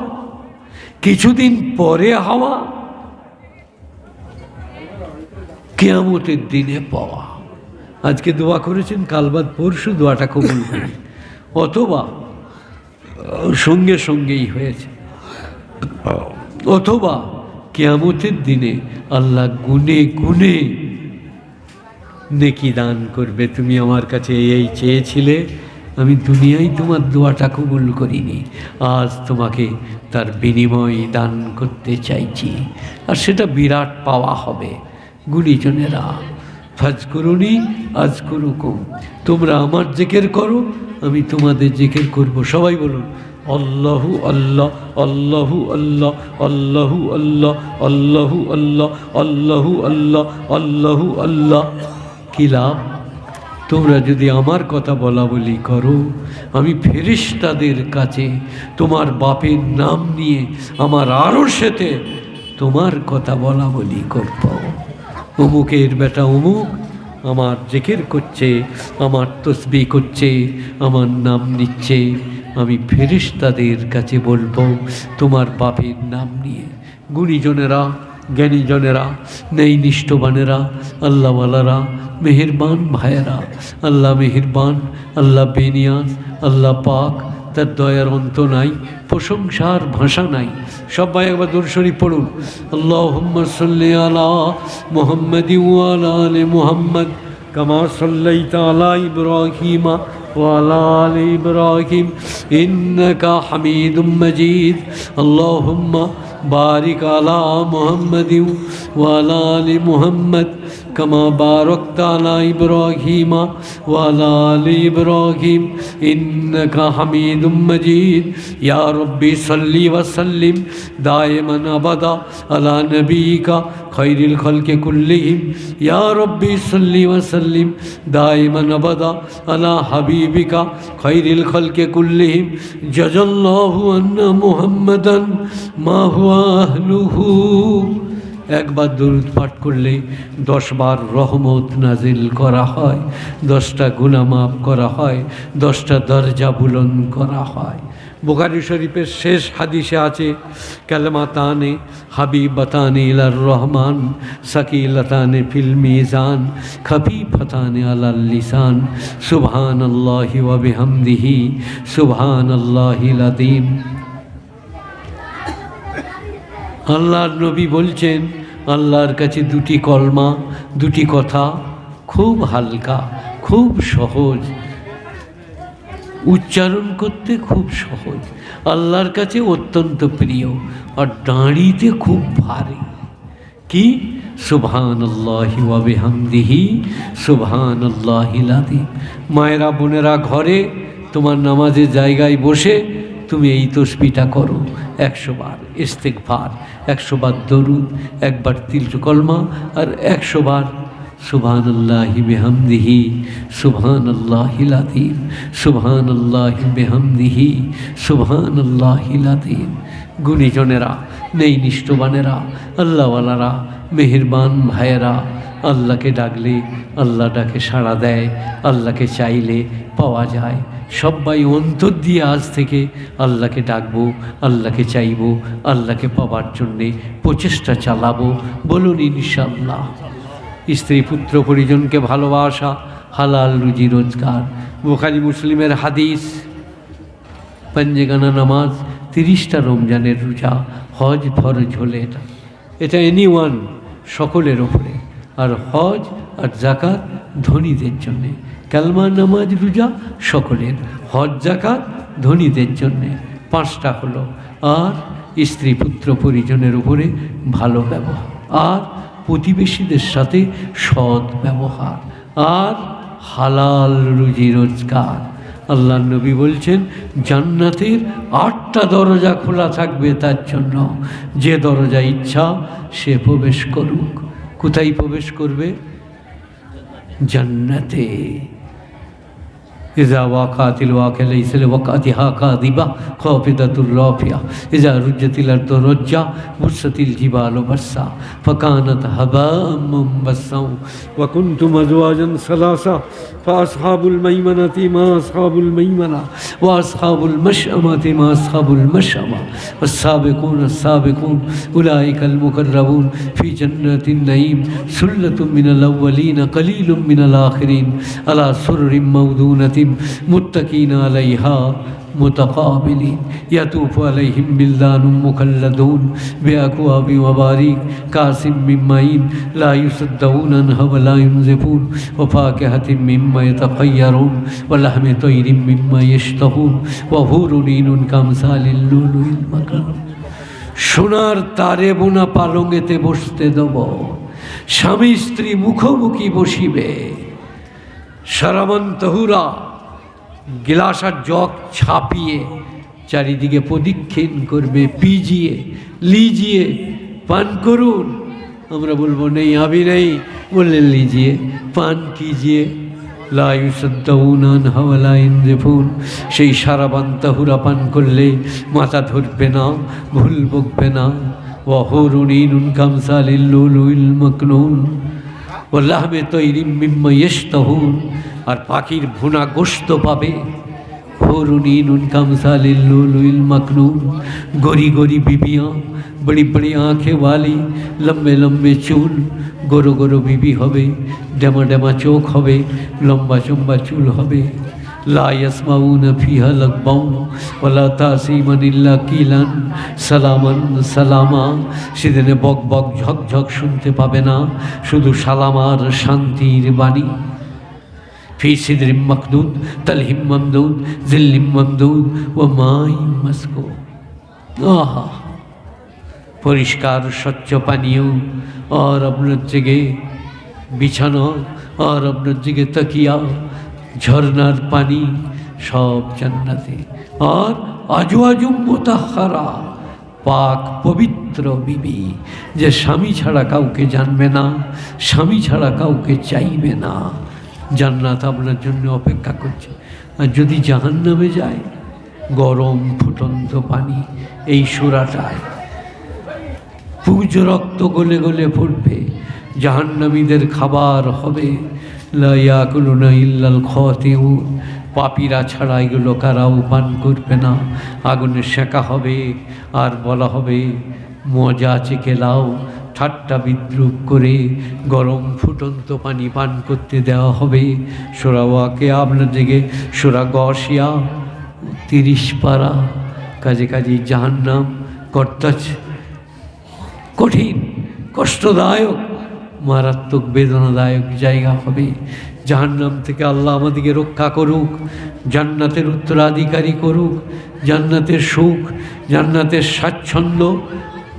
Speaker 1: কিছুদিন পরে হওয়া, কিয়ামতের দিনে পাওয়া। আজকে দোয়া করেছেন, কাল বাদ পরশু দোয়াটা কবুল হবে, অথবা সঙ্গে সঙ্গেই হয়েছে, অথবা কিয়ামতের দিনে আল্লাহ গুনে গুনে নেকি দান করবে। তুমি আমার কাছে এই চেয়েছিলে, আমি দুনিয়ায় তোমার দোয়াটা কবুল করিনি, আজ তোমাকে তার বিনিময় দান করতে চাইছি। আর সেটা বিরাট পাওয়া হবে। গুণীজনেরা, ফাজকুরুনি আজকুরুকুম, তোমরা আমার জিকির করো, আমি তোমাদের জিকির করব। সবাই বলুন अल्लाहु अल्लाह अल्लाहु अल्लाह अल्लाहु अल्लाह अल्लाहु अल्लाह अल्लाहु अल्लाह अल्लाहु अल्लाह। কি লাভ? তোমরা যদি আমার কথা বলা বলি করো, আমি ফেরেশতাদের কাছে তোমার বাপের নাম নিয়ে আমার আরশেতে তোমার কথা বলা বলি করব। অমুকের বেটা অমুক আমার জিকির করছে, আমার তসবিহ করছে, আমার নাম নিচ্ছে, আমি ফেরেশতাদের কাছে বলবো তোমার বাপের নাম নিয়ে। গুণীজনেরা, জ্ঞানীজনেরা, নেই নিষ্ঠবানেরা, আল্লাহওয়ালারা, মেহেরবান ভাইয়েরা, আল্লাহ মেহেরবান, আল্লাহ বেনিয়াজ, আল্লাহ পাক, তার দয়ার অন্ত নাই, প্রশংসার ভাষা নাই। সবাই একবার দরুদ শরীফ পড়ুন। আল্লাহুম্মা সাল্লি আলা মুহাম্মাদি ওয়া আলা আলি মুহাম্মাদ কামা সাল্লাইতা আলা ইব্রাহিম ওয়া আলা আলি ইব্রাহিম ইন্নাকা হামিদুম মাজিদ। আল্লাহুম্মা বারিক আলা মুহাম্মাদি ওয়া আলা আলি মুহাম্মাদ কামা বারাকতা আলা ইব্রাহিম ওয়া আলা আলি ইব্রাহিম ইন্নাকা হামিদুম মাজিদ। ইয়া রব্বি সাল্লি ওয়া সাল্লিম দাইমান আবাদা আলা নবিকা খায়রিল খালকি কুল্লিহিম। ইয়া রব্বি সাল্লি ওয়া সাল্লিম দাইমান আবাদা আলা হাবিবিকা খায়রিল খালকি কুল্লিহিম। জাযাল্লাহু আন্না মুহাম্মাদান মা হুয়া আহলুহু। একবার দরুদ পাঠ করলে 10 বার রহমত নাজিল করা হয়, 10টা গুনাহ মাফ করা হয়, 10টা দরজা বুলন্দ করা হয়। বুখারী শরীফের শেষ হাদিসে আছে, কালেমাতানে হাবিবাতানে ইলার রহমান সাকিলাতানে ফিল মিজান খফিফাতানে আলাল লিসান সুবহানাল্লাহি ওয়া বিহামদিহি সুবহানাল্লাহিল আযীম। আল্লাহর নবী বলছেন, আল্লাহর কাছে দুটি কলমা, দুটি কথা খুব হালকা, খুব সহজ, উচ্চারণ করতে খুব সহজ, আল্লাহর কাছে অত্যন্ত প্রিয়, আর দাঁড়িতে খুব ভারী। কি? সুবহানাল্লাহি ওয়া বিহামদিহি সুবহানাল্লাহিল আযীম। মায়েরা বোনেরা, ঘরে তোমার নামাজের জায়গায় বসে তুমি এই তসবিহটা করো 100 বার ইস্তিগফার, 100 বার দরুদ, একবার তিল কলমা, আর 100 বার সুবহানাল্লাহি বিহামদিহি সুবহানাল্লাহিল আযীম সুবহানাল্লাহি বিহামদিহি সুবহানাল্লাহিল আযীম। গুণীজনেরা, নেই নিষ্ঠবানেরা, আল্লাহওয়ালারা, মেহেরবান ভাইয়েরা, আল্লাহকে ডাকলে আল্লাহ ডাকে সাড়া দেয়, আল্লাহকে চাইলে পাওয়া যায়। সবাই অন্তর দিয়ে আজ থেকে আল্লাহকে ডাকবো, আল্লাহকে চাইবো, আল্লাহকে পাওয়ার জন্যে প্রচেষ্টা চালাবো। বলুন ইনশাআল্লাহ। স্ত্রী পুত্র পরিজনকে ভালোবাসা, হালাল রুজি রোজগার। বুখারী মুসলিমের হাদিস, পাঞ্জেগানা নামাজ, 30টা রমজানের রোজা, হজ ফরজ হলে এটা এনিওয়ান, সকলের ওপরে। আর হজ আর যাকাত ধনীদের জন্যে। কালমা নামাজ রোজা সকলের, হজ যাকাত ধনীদের জন্যে। 5টা হলো। আর স্ত্রী পুত্র পরিজনের উপরে ভালো ব্যবহার, আর প্রতিবেশীদের সাথে সৎ ব্যবহার, আর হালাল রুজি রোজগার। আল্লাহর নবী বলছেন, জান্নাতের 8টা দরজা খোলা থাকবে তার জন্য, যে দরজা ইচ্ছা সে প্রবেশ করুক। কোথায় প্রবেশ করবে? জান্নাতে। إذا وقعت الواقع ليس لوقعتها كاذبة خافضة رافعة إذا رجت الأرض رجا بست الجبال بسا فكانت هباء منبثا وكنتم أزواجا ثلاثة فأصحاب الميمنة ما أصحاب الميمنة وأصحاب المشأمة ما أصحاب المشأمة والسابقون السابقون أولئك المقربون في جنات النعيم ثلة من الأولين قليل من الآخرين على سرر موضونة মুত্তাকিনা আলাইহা মুতাকাবিলিন ইয়াতুফু আলাইহিম বিলদানুম মুখাল্লাদুন বিআকওয়াবি ওয়া বারিক কাসিম মিন মাইন লা ইউসাদ্দাউনা আনহা ওয়া লা ইউনজিফুন ওয়া ফাকিহাতিন মিম্মা ইয়াতাখায়্যারুন ওয়া লাহমি তায়রিন মিম্মা ইয়াশতাহুন ওয়া হুরুন ইনুন কামসালিল লুলুইল মাকানুন। সোনার তারে বোনা পালঙ্গেতে বসতে দেব, স্বামী স্ত্রী মুখোমুখি বসিবে, সারামান তহুরা গিলাস আর জগ চারিদিকে প্রদক্ষিণ করবে, পিজিয়ে লিজিয়ে পান করুন। আমরা বলবো নেই, আবি নেই, বললেন লিজিয়ে পান কিজিয়ে। লা ইউসাদ্দাউনা আনহা ওয়ালা ইনজিফুন, সেই সারাবান তাহুরা পান করলে মাথা ধরবে না, ভুল বকবে না। ওয়া হুরুন ইনুন কামসালিল লুলুইল মাকনুন ওয়া লাহমে তায়রিম মিম্মা ইয়াশতাহুন, আর পাখির ভুনা গোশত পাবে। হুরুন ইনুন কামসালিল লুলুইল মাকনুন, गोरी गोरी बीबियाँ, बड़ी बड़ी आँखें वाली, लम्बे लम्बे चूल, गोरो गोरो बीबी হবে, ডেমা ডেমা চোখ হবে, লম্বা চম্বা চুল হবে। লা ইয়াসমাউনা ফিহা লাগবাউ ওয়ালা তাসিমান ইল্লা কিলান সালামান সালামা, সেদিনে বক বক ঝক ঝক শুনতে পাবে না, শুধু সালাম আর শান্তির বাণী। ফি সিদরিম মাকদুদ তালহিম মামদুদ জিল্লিম মামদুদ ওয়া মাইম মাসকুব। আহা, পরিষ্কার স্বচ্ছ পানীয়, আর আপনার জেগে বিছানা, আর আপনার জেগে তাকিয়া, ঝর্নার পানি, সব জান্নাতে। আর আজওয়াজুম মুতাহহারা, পাক পবিত্র বিবি, যে স্বামী ছাড়া কাউকে জানবে না, স্বামী ছাড়া কাউকে চাইবে না। জান্নাত আপনার জন্য অপেক্ষা করছে। আর যদি জাহান্নামে যায়, গরম ফুটন্ত পানি, এই সুরাটায় পুজ রক্ত গলে গলে ফুটবে। জাহান্নামীদের খাবার হবে লা ইয়াকুলুনা ইল্লাল খাতিউন, পাপীরা ছাড়া এগুলো কারাও পান করবে না। আগুনে সেঁকা হবে, আর বলা হবে মজা চেখে লাও। ঠাট্টা বিদ্রুপ করে গরম ফুটন্ত পানি পান করতে দেওয়া হবে। সূরা ওয়াকিয়া আপনার দিকে, সূরা গাশিয়া 30 পারা। কাজে কাজে জাহান্নাম কর্তাচ কঠিন, কষ্টদায়ক, মারাত্মক বেদনাদায়ক জায়গা হবে। জাহান্নাম থেকে আল্লাহ আমাদেরকে রক্ষা করুক, জান্নাতের উত্তরাধিকারী করুক। জান্নাতের সুখ, জান্নাতের স্বাচ্ছন্দ্য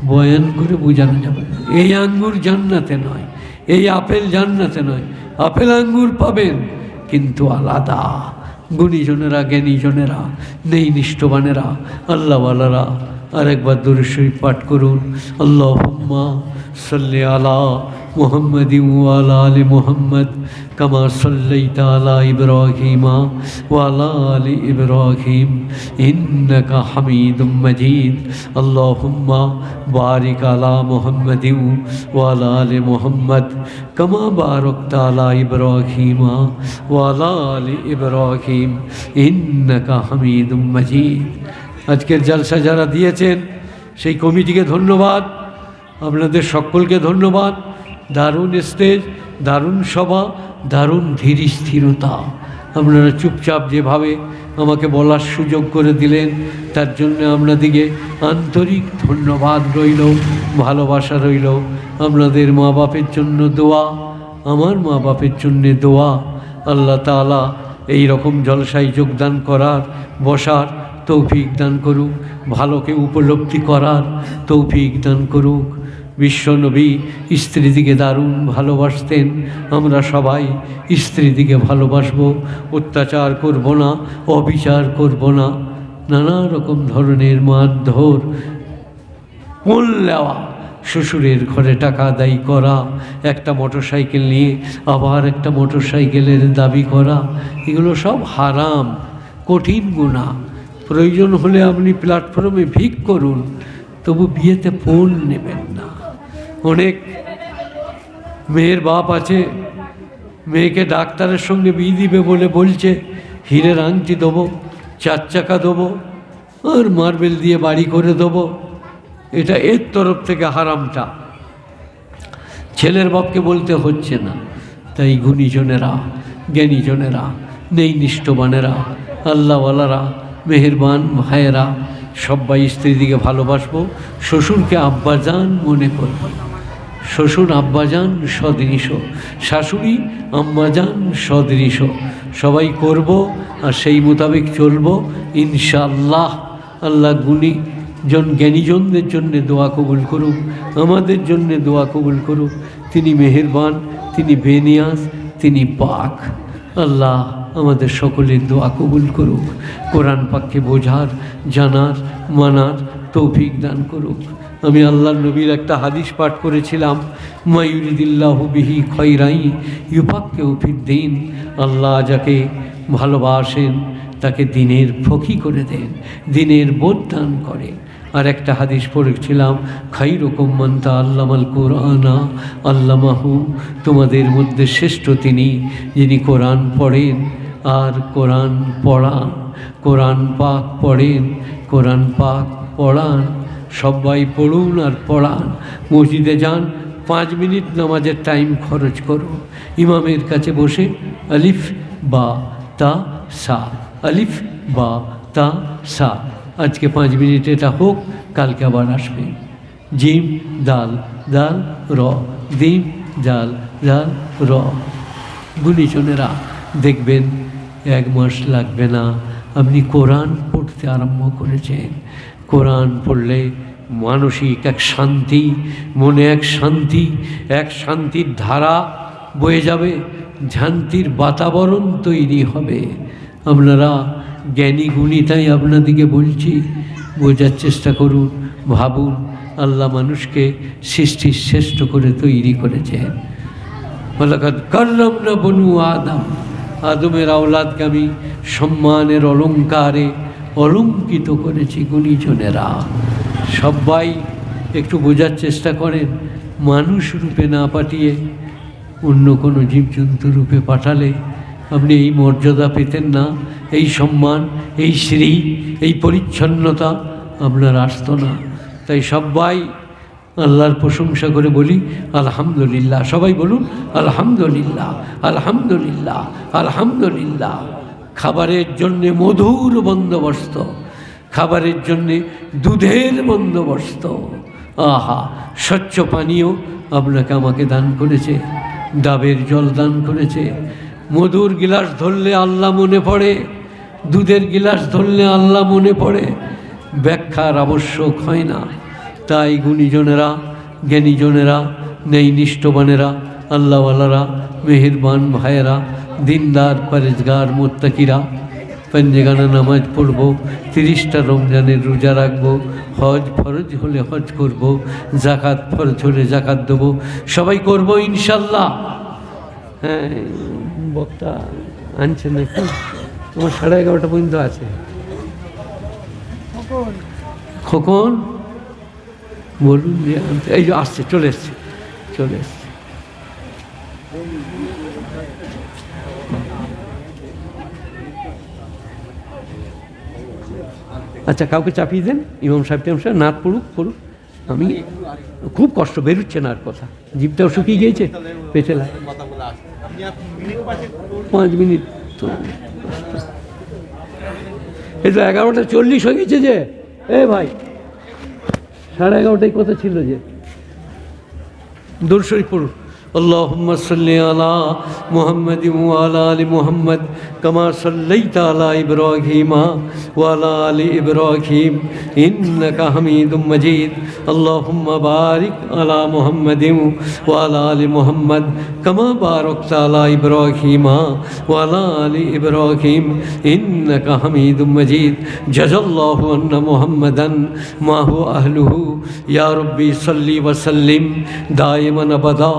Speaker 1: বয়ান করে বোঝানো যাবে না। এই আঙ্গুর জান্নাতে নয়, এই আপেল জান্নাতে নয়। আপেল আঙ্গুর পাবেন, কিন্তু আলাদা। গুণীজনেরা, জ্ঞানীজনেরা, নেই নিষ্ঠবানেরা, আল্লাহওয়ালারা। আরেকবার দুরূদ শরীফ পাঠ করুন। আল্লাহুম্মা সাল্লি আলা মুহাম্মাদিন ওয়া আলা আলি মুহাম্মাদ কামা সাল্লাইতা আলা ইব্রাহিম ওয়া আলা আলি ইব্রাহিম ইন্নাকা হামিদুম মাজিদ। আল্লাহুম্মা বারিক আলা মুহাম্মাদিন ওয়া আলা আলি মুহাম্মাদ কামা বারাকতা আলা ইব্রাহিম ওয়া আলা আলি ইব্রাহিম ইন্নাকা হামিদুম মাজিদ। আজকের জলসা যারা দিয়েছেন সেই কমিটিকে ধন্যবাদ, আপনাদের সকলকে ধন্যবাদ। দারুণ স্টেজ, দারুণ সভা, দারুণ ধীর স্থিরতা। আপনারা চুপচাপ যেভাবে আমাকে বলার সুযোগ করে দিলেন, তার জন্য আপনাদিকে আন্তরিক ধন্যবাদ রইল, ভালোবাসা রইল। আপনাদের মা বাপের জন্য দোয়া, আমার মা বাপের জন্যে দোয়া। আল্লাহ তাআলা এই রকম জলসায় যোগদান করার, বসার তৌফিক দান করুক, ভালোকে উপলব্ধি করার তৌফিক দান করুক। বিশ্বনবী স্ত্রীদিকে দারুণ ভালোবাসতেন। আমরা সবাই স্ত্রীদিকে ভালোবাসব, অত্যাচার করব না, অবিচার করব না। নানা রকম ধরনের মারধর, পোল নেওয়া, শ্বশুরের ঘরে টাকা আদায় করা, একটা মোটরসাইকেল নিয়ে আবার একটা মোটরসাইকেলের দাবি করা, এগুলো সব হারাম, কঠিন গুনাহ। প্রয়োজন হলে আপনি প্ল্যাটফর্মে ভিক করুন, তবু বিয়েতে ফোন নেবেন না। অনেক মেয়ের বাপ আছে, মেয়েকে ডাক্তারের সঙ্গে বিয়ে দিবে বলে বলছে হীরের আংটি দেবো, 4 চাকা দেবো, আর মার্বেল দিয়ে বাড়ি করে দেবো। এটা এর তরফ থেকে হারামটা ছেলের বাপকে বলতে হচ্ছে না। তাই গুণীজনেরা, জ্ঞানীজনেরা, নেই নিষ্ঠবানেরা, আল্লাহওয়ালারা, মেহেরবান ভাইয়েরা, সবাই স্ত্রীদিকে ভালোবাসবো। শ্বশুরকে আব্বাজান মনে করব, শ্বশুর আব্বাজান সদৃশ, শাশুড়ি আম্মাজান সদৃশ, সবাই করব আর সেই মোতাবেক চলব ইনশাআল্লাহ। আল্লাহ জ্ঞানীজনদের জন্যে দোয়া কবুল করুক, আমাদের জন্যে দোয়া কবুল করুক। তিনি মেহেরবান, তিনি বেনিয়াজ, তিনি পাক। আল্লাহ আমাদের সকলের দোয়া কবুল করুক, কোরআন পাককে বোঝার, জানার, মানার তৌফিক দান করুক। আমি আল্লাহর নবীর একটা হাদিস পাঠ করেছিলাম, মায়ুরিদিল্লাহু বিহি খৈরাই ইউফাক্কিহু ফিদ্দীন। আল্লাহ যাকে ভালোবাসেন তাকে দিনের ফকি করে দেন, দিনের বোধ দান করেন। আর একটা হাদিস পড়েছিলাম, খাইরুকুম মান তাআল্লামাল কুরআনা আল্লামাহু, তোমাদের মধ্যে শ্রেষ্ঠ তিনি যিনি কোরআন পড়েন আর কোরআন পড়ান। কোরআন পাক পড়েন, কোরআন পাক পড়ান। সবাই পড়ুন আর পড়ান। মসজিদে যান, 5 মিনিট নামাজের টাইম খরচ করুন। ইমামের কাছে বসে আলিফ বা তা সা, আলিফ বা তা সা, আজকে 5 মিনিট এটা হোক, কালকে আবার আসবে। জিম দাল, দাল র, দিম জাল, জাল র। গুণীজনেরা দেখবেন 1 মাস লাগবে না, আপনি কোরআন পড়তে আরম্ভ করেছেন। কোরআন পড়লে মানসিক এক শান্তি, মনে এক শান্তি, এক শান্তির ধারা বয়ে যাবে, শান্তির বাতাবরণ তৈরি হবে। আপনারা জ্ঞানী গুণী, তাই আপনাদিকে বলছি, বোঝার চেষ্টা করুন, ভাবুন। আল্লাহ মানুষকে সৃষ্টির শ্রেষ্ঠ করে তৈরি করেছেন। ওয়ালাকাদ কাররামনা বনু আদম, আদমের আওলাদকে আমি সম্মানের অলঙ্কারে অলঙ্কিত করেছি। গুণীজনেরা সবাই একটু বোঝার চেষ্টা করেন, মানুষ রূপে না পাঠিয়ে অন্য কোনো জীবজন্তু রূপে পাঠালে আপনি এই মর্যাদা পেতেন না, এই সম্মান, এই শ্রী, এই পরিচ্ছন্নতা আপনার আসতো না। তাই সবাই আল্লাহর প্রশংসা করে বলি আলহামদুলিল্লাহ। সবাই বলুন আলহামদুলিল্লাহ, আলহামদুলিল্লাহ, আলহামদুলিল্লাহ। খাবারের জন্যে মধুর বন্দোবস্ত, খাবারের জন্যে দুধের বন্দোবস্ত, আহা, স্বচ্ছ পানীয় আপনাকে আমাকে দান করেছে, ডাবের জল দান করেছে। মধুর গিলাস ধরলে আল্লাহ মনে পড়ে, দুধের গিলাস ধরলে আল্লাহ মনে পড়ে, ব্যাখ্যার আবশ্যক হয় না। তাই গুণীজনেরা, জ্ঞানীজনেরা, ন্যায়নিষ্ঠবানেরা, আল্লাহওয়ালারা, মেহেরবান ভাইয়েরা, দিনদার পরেজগার মোত্তাকিরা, পঞ্জগানা নামাজ পড়ব, 30টা রমজানের রোজা রাখবো, হজ ফরজ হলে হজ করব, জাকাত ফরজ হলে জাকাত দেবো, সবাই করব ইনশাল্লাহ। হ্যাঁ, বক্তা আনছে নাকি? তোমার 11:30 পর্যন্ত আছে। খোকন বলুন যে এই যে আসছে, চলে এসছে, চলে এসছে। আচ্ছা, কাউকে চাপিয়ে দেন, ইমাম সাহেব নাথ পড়ুক, পড়ুক। আমি খুব কষ্ট, বেরোচ্ছে না আর কথা, জিভটাও শুকিয়ে গিয়েছে, পেটে লাগে। 5 মিনিট তো, এই তো 11:40 হয়ে গেছে যে। এ ভাই, 11:30 কথা ছিল যে। দরুদ শরীফ পড়ুন। আল্লাহুম্মা সাল্লি আলা মুহাম্মাদিন ওয়া আলা আলি মুহাম্মাদ কামা সাল্লাইতা আলা ইব্রাহিম ওয়া আলা আলি ইব্রাহিম ইন্নাকা হামিদুম মাজিদ। আল্লাহুম্মা বারিক আলা মুহাম্মাদিন ওয়া আলা আলি মুহাম্মাদ কামা বারাকতা আলা ইব্রাহিম ওয়া আলা আলি ইব্রাহিম ইন্নাকা হামিদুম মাজিদ। জাযাল্লাহু আন্না মুহাম্মাদান মা হুয়া আহলুহু ইয়া রাব্বি সাল্লি ওয়া সাল্লিম দাইমান আবাদা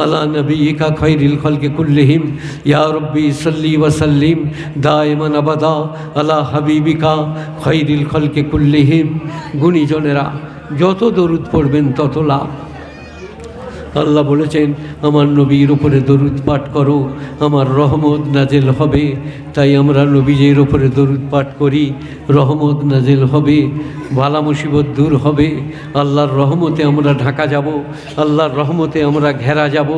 Speaker 1: আলা নবিয়িকা খায়রিল খালকি কুল্লিহিম ইয়া রাব্বি সাল্লি ওয়া সাল্লিম দাইমান আবাদা আলা হাবিবিকা খায়রিল খালকি কুল্লিহিম। গুণীজনেরা যত দরুদ পড়বেন তত লাভ। আল্লাহ বলেছেন, আমার নবীর উপরে দরুদ পাঠ করো, আমার রহমত নাজেল হবে। তাই আমরা নবীজির উপরে দরুদ পাঠ করি, রহমত নাজেল হবে, বালা মুসিবত দূর হবে, আল্লাহর রহমতে আমরা ঢাকা যাব, আল্লাহর রহমতে আমরা ঘেরা যাব।